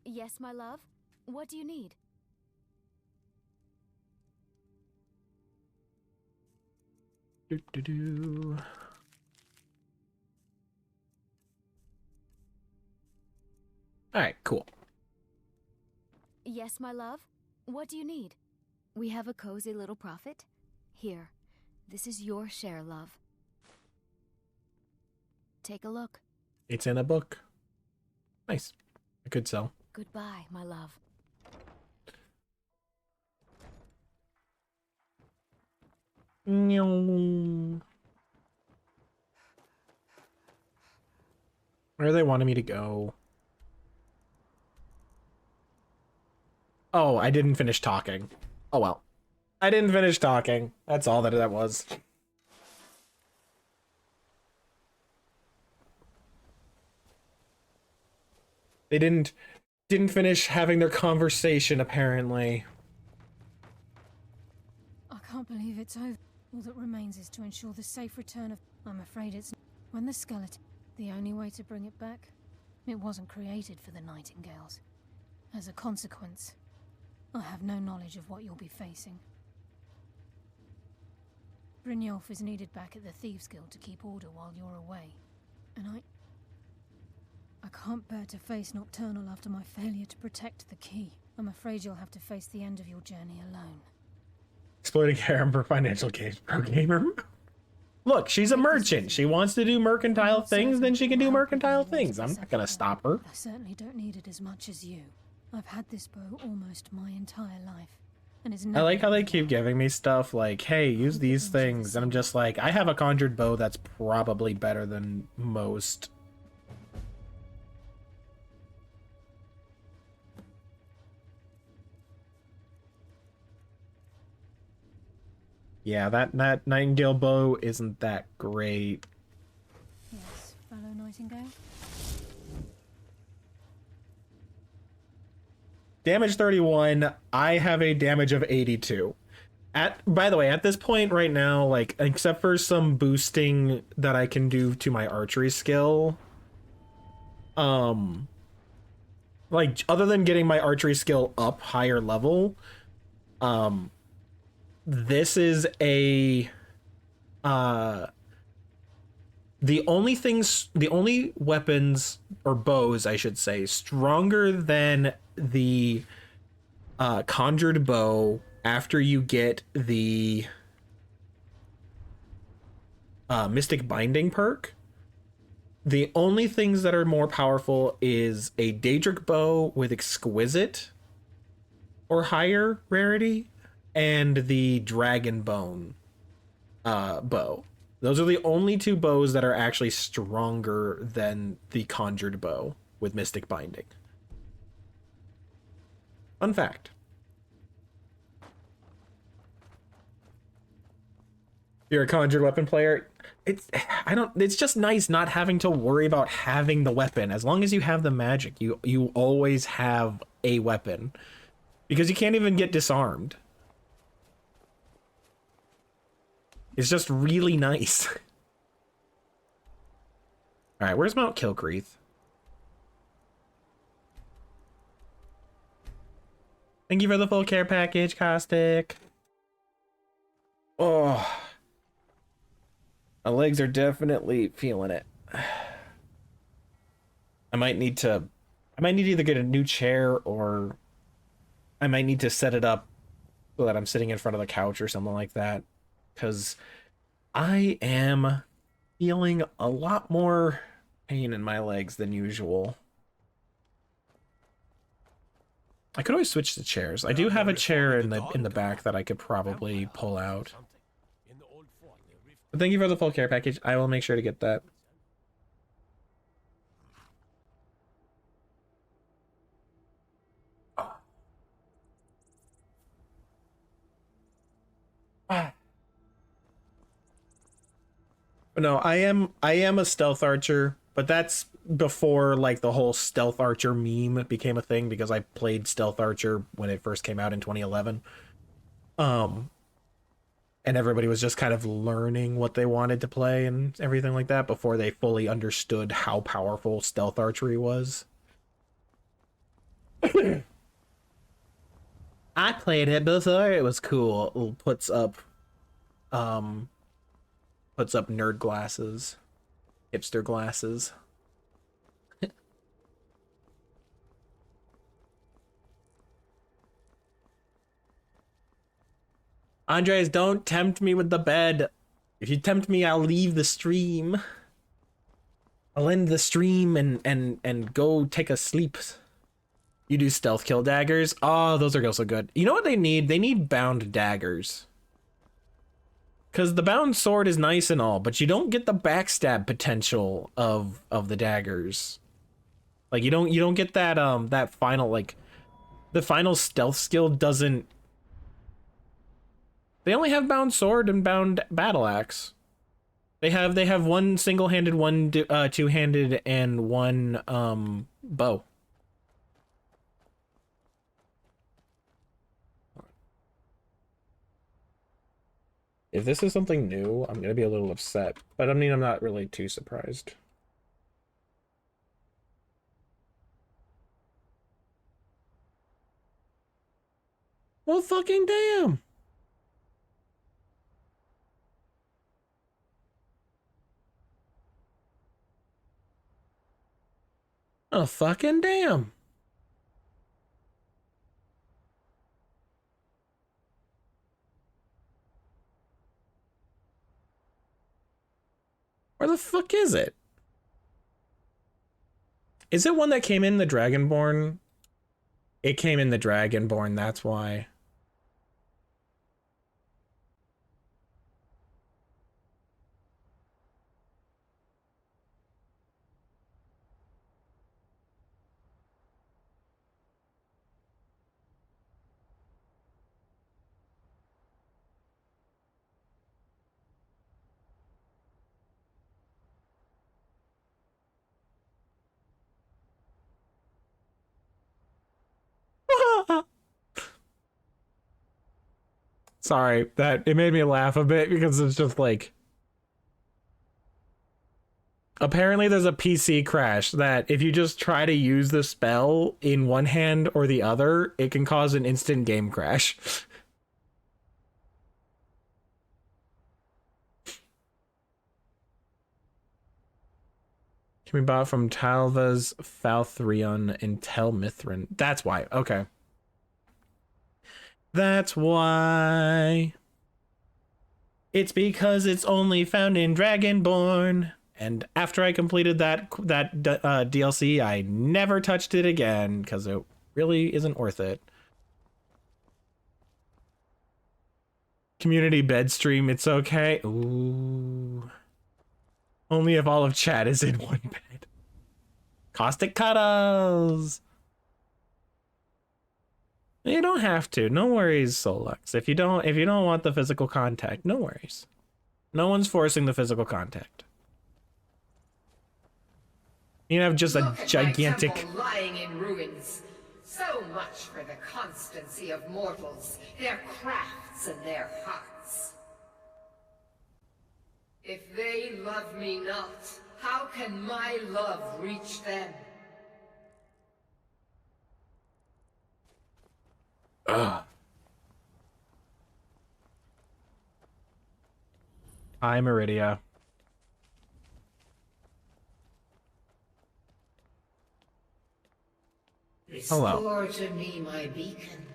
S10: Yes, my love. What do you need?
S1: Do. All right, cool.
S10: Yes, my love. What do you need? We have a cozy little profit. Here, this is your share, love. Take a look.
S1: It's in a book. Nice. I could sell.
S10: Goodbye, my love.
S1: Where are they wanting me to go? Oh, I didn't finish talking. Oh well. I didn't finish talking. That's all that was. They didn't finish having their conversation, apparently.
S8: I can't believe it's over. All that remains is to ensure the safe return of... I'm afraid it's... When the skeleton... The only way to bring it back? It wasn't created for the Nightingales. As a consequence, I have no knowledge of what you'll be facing. Brynjolf is needed back at the Thieves' Guild to keep order while you're away. And I can't bear to face Nocturnal after my failure to protect the key. I'm afraid you'll have to face the end of your journey alone.
S1: Exploiting harem for financial gains, pro gamer. Look, she's a merchant. She wants to do mercantile things, then she can do mercantile things. I'm not gonna stop her.
S8: I certainly don't need it as much as you. I've had this bow almost my entire life. And it's
S1: I like how they keep giving me stuff like, hey, use these things. And I'm just like, I have a conjured bow that's probably better than most. Yeah, that Nightingale bow isn't that great.
S8: Yes, fellow Nightingale.
S1: Damage 31. I have a damage of 82. By the way, at this point right now, like, except for some boosting that I can do to my archery skill, like, other than getting my archery skill up higher level, this is a, the only weapons, or bows, I should say, stronger than the, conjured bow after you get the, Mystic Binding perk. The only things that are more powerful is a Daedric bow with Exquisite or higher rarity, and the Dragon Bone bow. Those are the only two bows that are actually stronger than the conjured bow with Mystic Binding. Fun fact. If you're a conjured weapon player, it's just nice not having to worry about having the weapon. As long as you have the magic, you always have a weapon. Because you can't even get disarmed. It's just really nice. Alright, where's Mount Kilcreath? Thank you for the full care package, Caustic. Oh. My legs are definitely feeling it. I might need to either get a new chair, or I might need to set it up so that I'm sitting in front of the couch or something like that. Because I am feeling a lot more pain in my legs than usual. I could always switch to chairs. I do have a chair in the back that I could probably pull out. But thank you for the full care package. I will make sure to get that. No, I am a stealth archer, but that's before like the whole stealth archer meme became a thing, because I played stealth archer when it first came out in 2011. And everybody was just kind of learning what they wanted to play and everything like that before they fully understood how powerful stealth archery was. I played it before it was cool. Puts up nerd glasses, hipster glasses. Andres, don't tempt me with the bed. If you tempt me, I'll leave the stream. I'll end the stream and go take a sleep. You do stealth kill daggers? Oh, those are also good. You know what they need? They need bound daggers. Because the bound sword is nice and all, but you don't get the backstab potential of the daggers. Like you don't get that that final, like, the final stealth skill doesn't. They only have bound sword and bound battle axe. They have one single-handed, one two-handed, and one bow. If this is something new, I'm gonna be a little upset, but I mean, I'm not really too surprised. Well, fucking damn. Oh, fucking damn. Where the fuck is it? Is it one that came in the Dragonborn? It came in the Dragonborn, that's why. Sorry, that it made me laugh a bit because it's just like, apparently there's a PC crash that if you just try to use the spell in one hand or the other, it can cause an instant game crash. Can be bought from Talva's Falthrion and Tel Mithrin. That's why. Okay. That's why. It's because it's only found in Dragonborn. And after I completed that DLC, I never touched it again because it really isn't worth it. Community bed stream, it's okay. Ooh. Only if all of chat is in one bed. Caustic cuddles. You don't have to. No worries, Solux. If you don't want the physical contact, no worries. No one's forcing the physical contact. You have just a gigantic.
S11: My temple lying in ruins. So much for the constancy of mortals, their crafts and their hearts. If they love me not, how can my love reach them?
S1: Ugh. Hi, Meridia. Hello.
S11: Restore to me my beacon.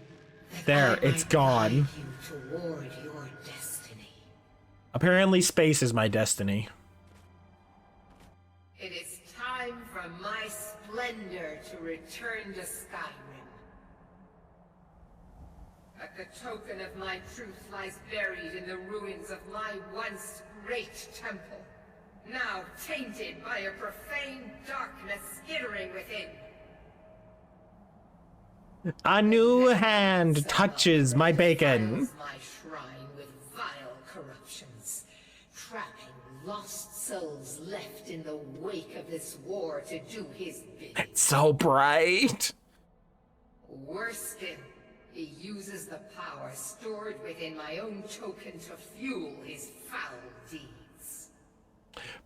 S1: There, it's gone.
S11: You toward your destiny.
S1: Apparently space is my destiny.
S11: It is time for my splendor to return to Skyrim. But the token of my truth lies buried in the ruins of my once great temple, now tainted by a profane darkness skittering within.
S1: A new hand touches my bacon.
S11: My shrine with vile corruptions, trapping lost souls left in the wake of this war to do his bidding.
S1: It's so bright.
S11: Worse still, he uses the power stored within my own token to fuel his foul deeds.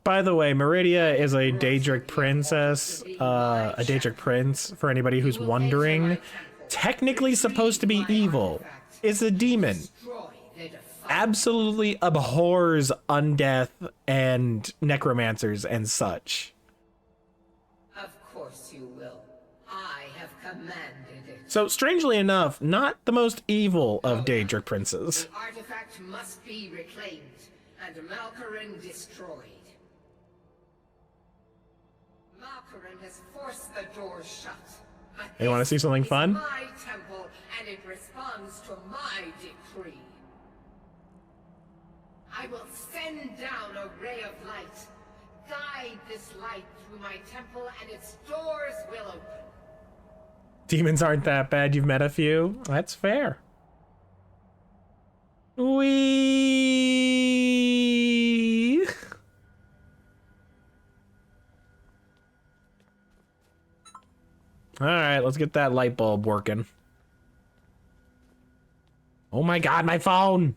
S1: By the way, Meridia is a Daedric princess, a Daedric prince, for anybody who's wondering. Technically supposed to be evil. Is a demon. Absolutely abhors undeath and necromancers and such.
S11: Of course you will. I have commanded it.
S1: So, strangely enough, not the most evil of Daedric princes.
S11: The artifact must be reclaimed and Malkorin destroyed. Malkorin has forced the doors shut. But
S1: You want to see something fun?
S11: my temple, and it responds to my decree. I will send down a ray of light. Guide this light through my temple, and its doors will open.
S1: Demons aren't that bad. You've met a few. That's fair. Wee. All right, let's get that light bulb working. Oh my God, my phone.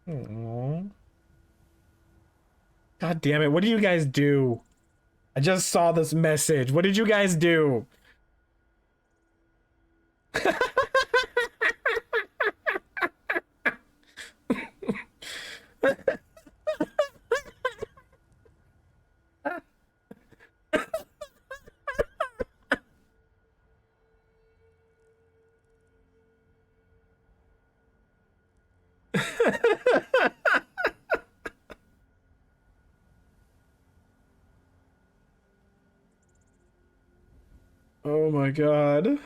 S1: Aww. God damn it, what do you guys do? I just saw this message. What did you guys do? Oh my God.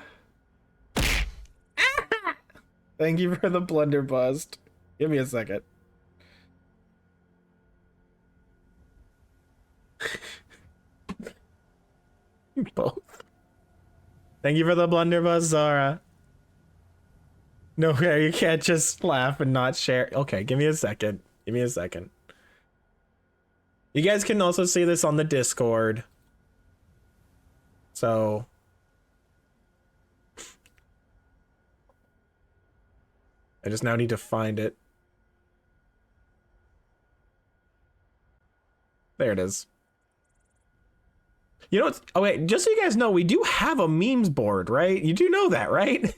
S1: Thank you for the blunderbuss. Give me a second. Both. Thank you for the blunderbuss, Zara. No, you can't just laugh and not share. Okay, give me a second. Give me a second. You guys can also see this on the Discord. So... I just now need to find it. There it is. You know what's... Oh wait, just so you guys know, we do have a memes board, right? You do know that, right?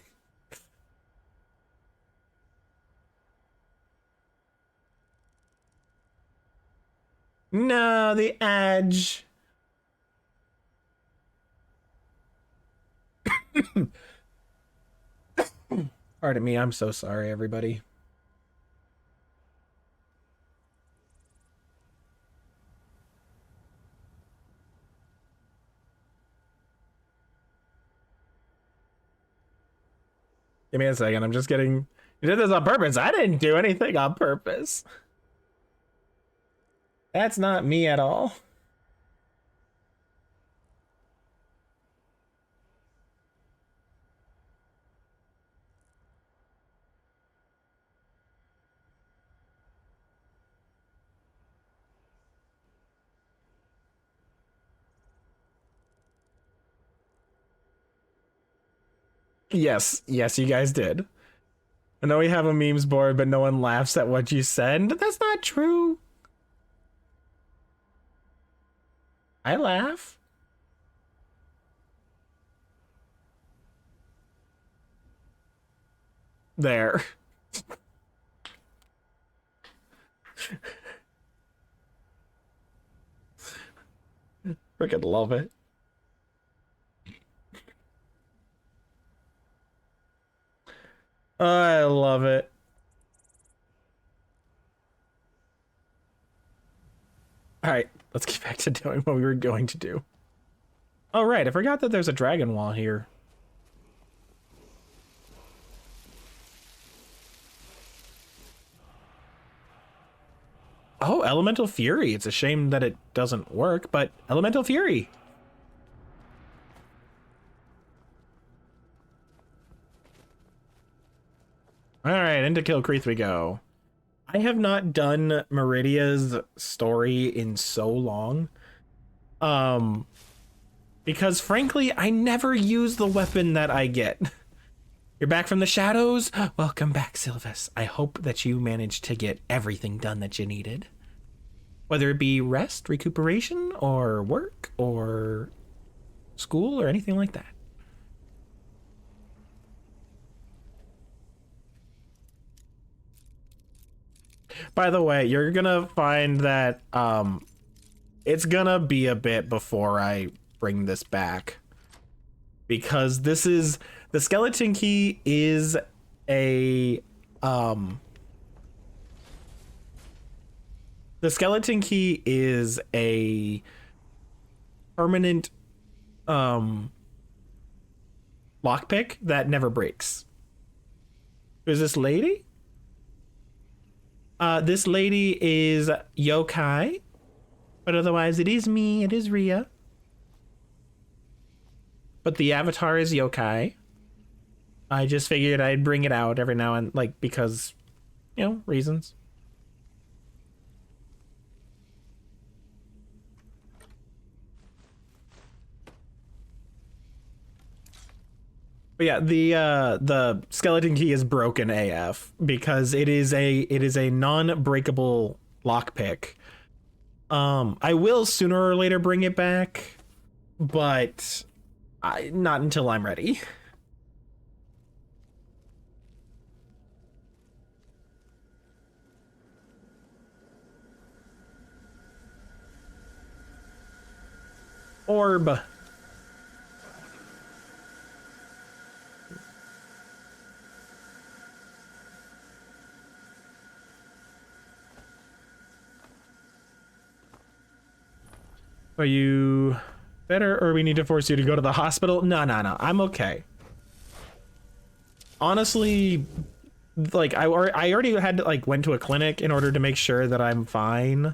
S1: No, the edge. Pardon me, I'm so sorry, everybody. Give me a second, I'm just getting... You did this on purpose. I didn't do anything on purpose. That's not me at all. Yes, yes, you guys did. I know we have a memes board, but no one laughs at what you said. That's not true. I laugh. There. Freaking love it. I love it. All right, let's get back to doing what we were going to do. Oh, right, I forgot that there's a dragon wall here. Oh, Elemental Fury. It's a shame that it doesn't work, but Elemental Fury. All right, into Kill Creek we go. I have not done Meridia's story in so long. Because frankly, I never use the weapon that I get. You're back from the shadows? Welcome back, Sylvis. I hope that you managed to get everything done that you needed. Whether it be rest, recuperation, or work, or school, or anything like that. By the way, you're gonna find that it's gonna be a bit before I bring this back, because this is the skeleton key is a the skeleton key is a permanent lockpick that never breaks. Who's this lady? This lady is yokai, but otherwise it is me, it is Ria. But the avatar is yokai. I just figured I'd bring it out every now and like because, you know, reasons. But yeah, the skeleton key is broken AF because it is a non-breakable lockpick. I will sooner or later bring it back, but not until I'm ready. Orb. Are you better, or we need to force you to go to the hospital? No, I'm okay. Honestly, like I already had to like went to a clinic in order to make sure that I'm fine.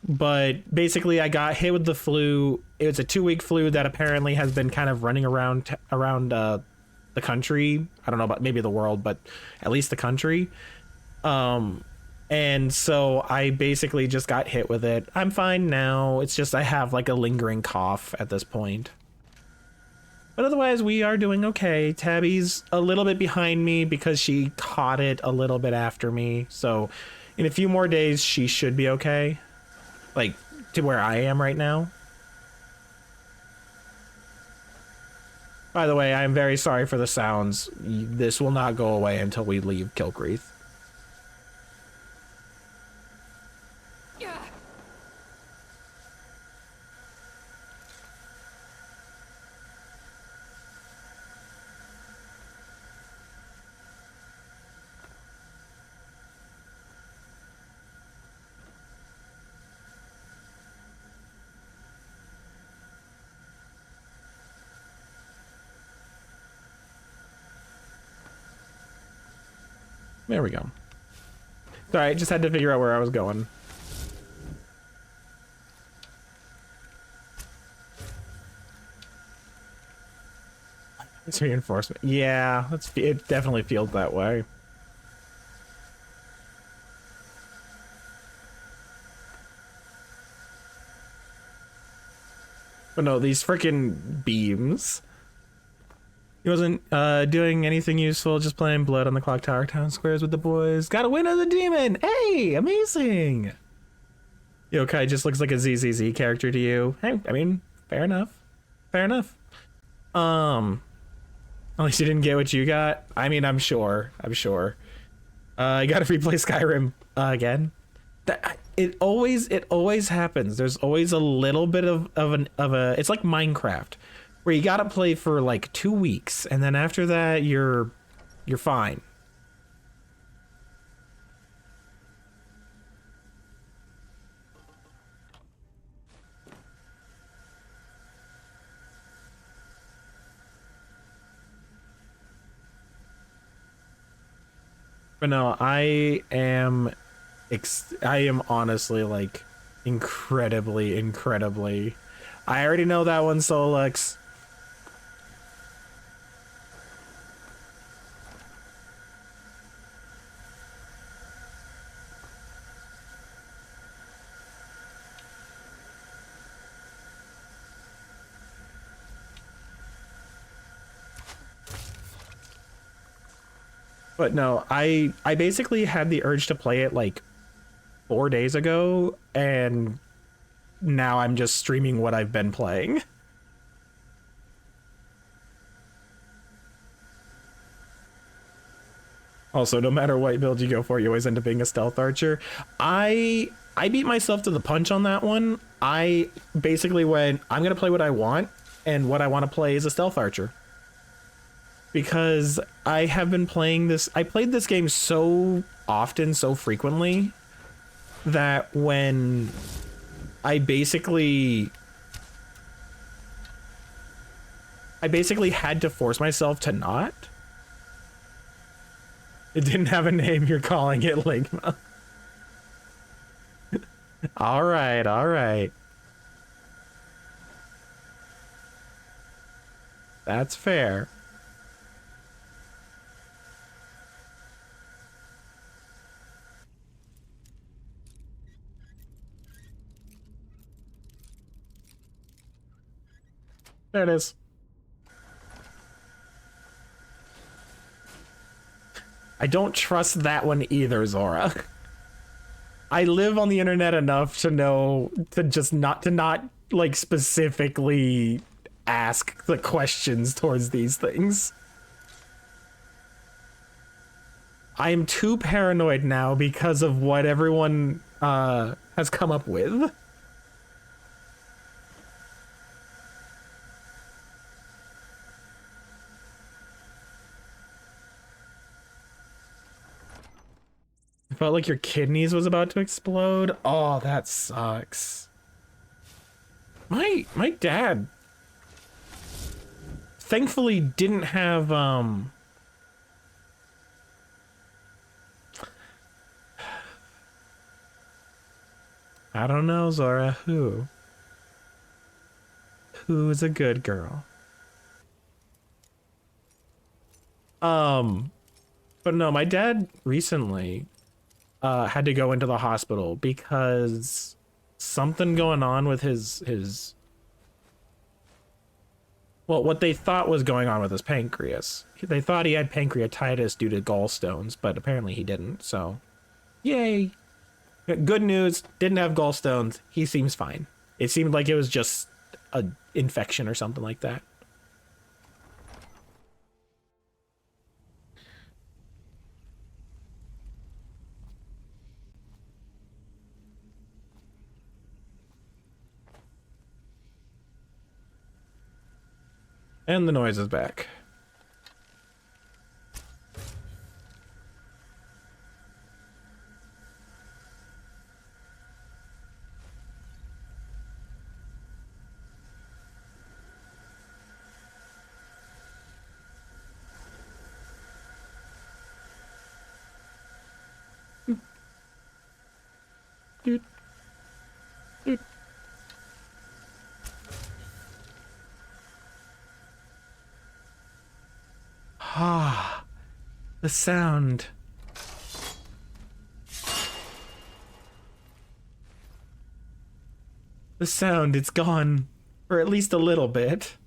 S1: But basically I got hit with the flu. It was a 2-week flu that apparently has been kind of running around the country. I don't know about maybe the world, but at least the country. And so I basically just got hit with it. I'm fine now. It's just I have like a lingering cough at this point. But otherwise we are doing okay. Tabby's a little bit behind me because she caught it a little bit after me. So in a few more days she should be okay. Like to where I am right now. By the way, I'm very sorry for the sounds. This will not go away until we leave Kilgreath. There we go. Sorry, I just had to figure out where I was going. It's reinforcement. Yeah, it definitely feels that way. But no, these freaking beams. He wasn't doing anything useful, just playing blood on the clock tower town squares with the boys. Got a win as a demon! Hey, amazing! Yokai just looks like a ZZZ character to you. Hey, I mean, fair enough. Fair enough. At least you didn't get what you got. I mean, I'm sure. I gotta replay Skyrim again. It always happens. There's always a little bit of a. It's like Minecraft, where you gotta play for like 2 weeks, and then after that you're fine. But no, I am honestly like incredibly. I already know that one, Solix. But no, I basically had the urge to play it like 4 days ago, and now I'm just streaming what I've been playing. Also, no matter what build you go for, you always end up being a stealth archer. I beat myself to the punch on that one. I basically went, I'm gonna play what I want, and what I want to play is a stealth archer. Because I have been playing this, I played this game so often, so frequently, that when I basically had to force myself to not. It didn't have a name, you're calling it Ligma. All right, all right. That's fair. There it is. I don't trust that one either, Zora. I live on the internet enough to know to just not like specifically ask the questions towards these things. I am too paranoid now because of what everyone has come up with. It felt like your kidneys was about to explode. Oh, that sucks. My dad thankfully didn't have I don't know, Zora, who's a good girl? But no, my dad recently had to go into the hospital because something going on with his well, what they thought was going on with his pancreas. They thought he had pancreatitis due to gallstones, but apparently he didn't, so yay. Good news, didn't have gallstones. He seems fine. It seemed like it was just a infection or something like that. And the noise is back. Dude. Dude. Ah, the sound. The sound, it's gone. Or at least a little bit.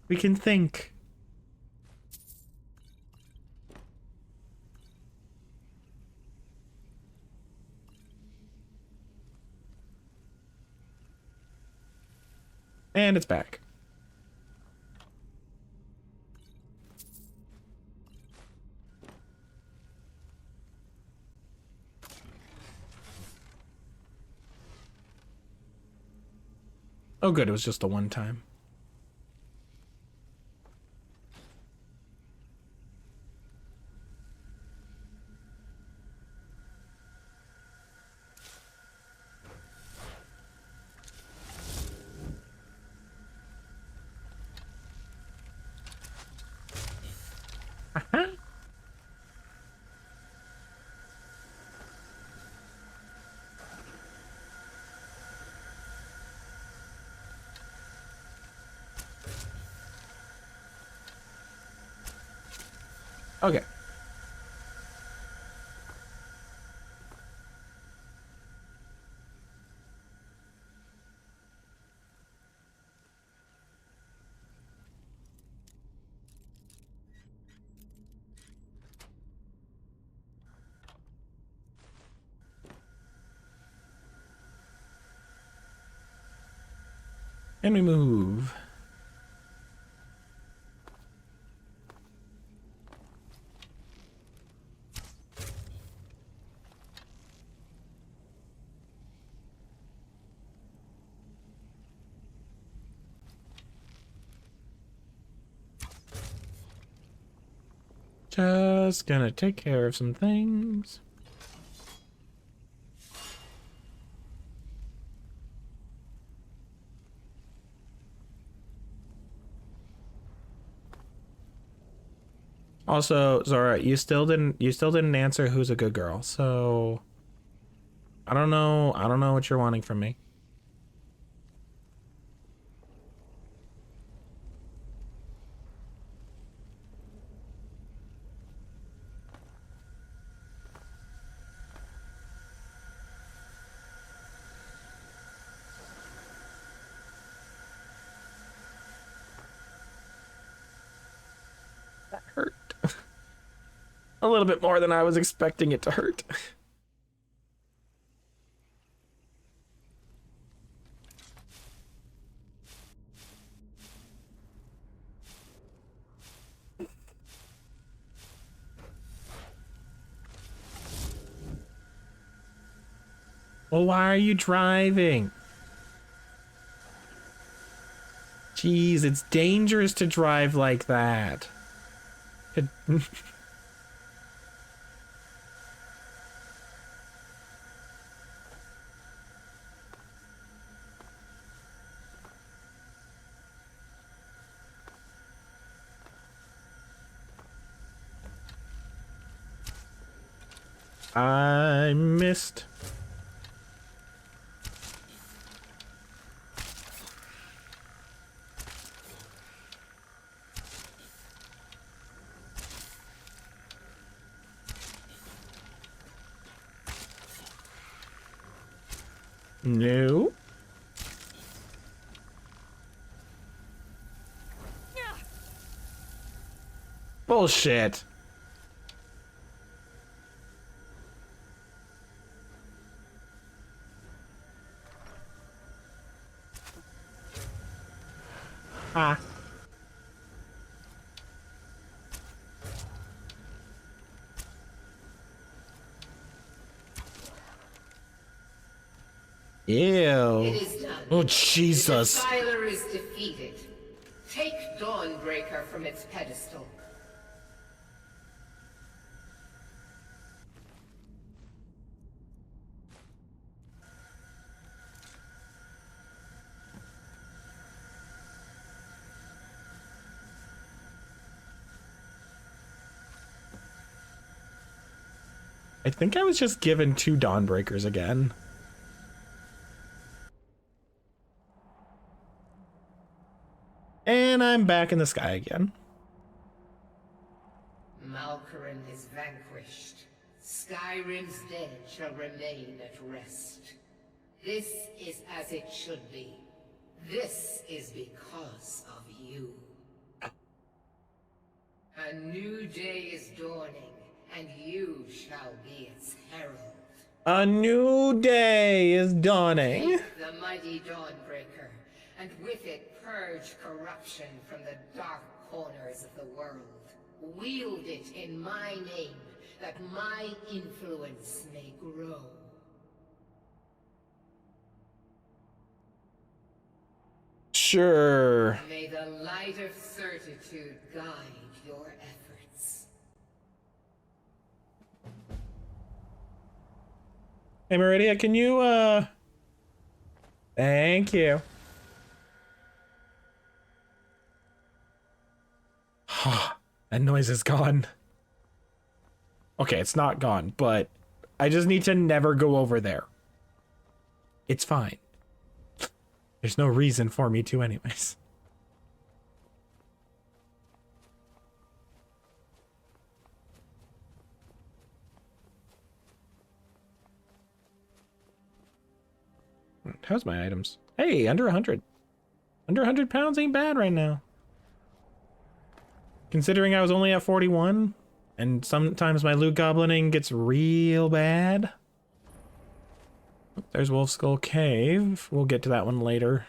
S1: We can think. And it's back. Oh good, it was just a one time. Okay. And we move. Just gonna take care of some things. Also, Zora, you still didn't answer who's a good girl. So I don't know what you're wanting from me. That hurt. A little bit more than I was expecting it to hurt. Well, why are you driving? Jeez, it's dangerous to drive like that. I missed. No. Bullshit. Ah. Ew.
S11: It is done.
S1: Oh, Jesus.
S11: The Defiler is defeated. Take Dawnbreaker from its pedestal.
S1: I think I was just given 2 Dawnbreakers again. And I'm back in the sky again.
S11: Malkoran is vanquished. Skyrim's dead shall remain at rest. This is as it should be. This is because of you. A new day is dawning, and you shall be its herald.
S1: A new day is dawning.
S11: Take the mighty Dawnbreaker, and with it purge corruption from the dark corners of the world. Wield it in my name, that my influence may grow.
S1: Sure.
S11: May the light of certitude guide your efforts.
S1: Hey, Meridia, can you, Thank you. That noise is gone. Okay, it's not gone, but I just need to never go over there. It's fine. There's no reason for me to anyways. How's my items? Hey, under 100. Under 100 pounds ain't bad right now. Considering I was only at 41, and sometimes my loot goblining gets real bad. There's Wolf Skull Cave. We'll get to that one later.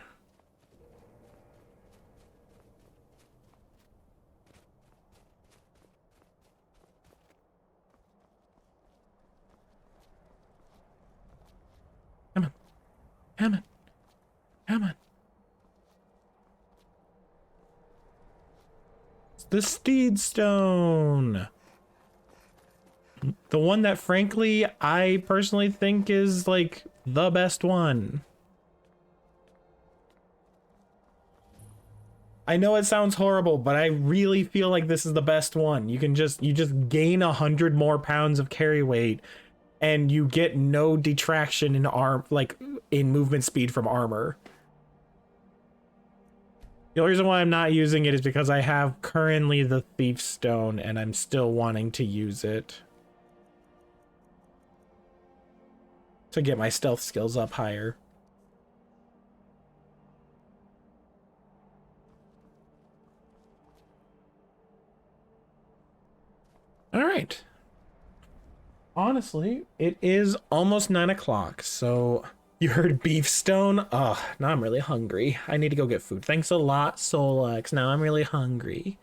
S1: Come on. Come on. Come on. It's the Steed Stone. The one that frankly I personally think is like the best one. I know it sounds horrible, but I really feel like this is the best one. You just gain 100 more pounds of carry weight and you get no detraction in in movement speed from armor. The only reason why I'm not using it is because I have currently the Thief Stone and I'm still wanting to use it to get my stealth skills up higher. All right. Honestly, it is almost 9 o'clock, so you heard beef stone? Ugh, now I'm really hungry. I need to go get food. Thanks a lot, Solex. Now I'm really hungry.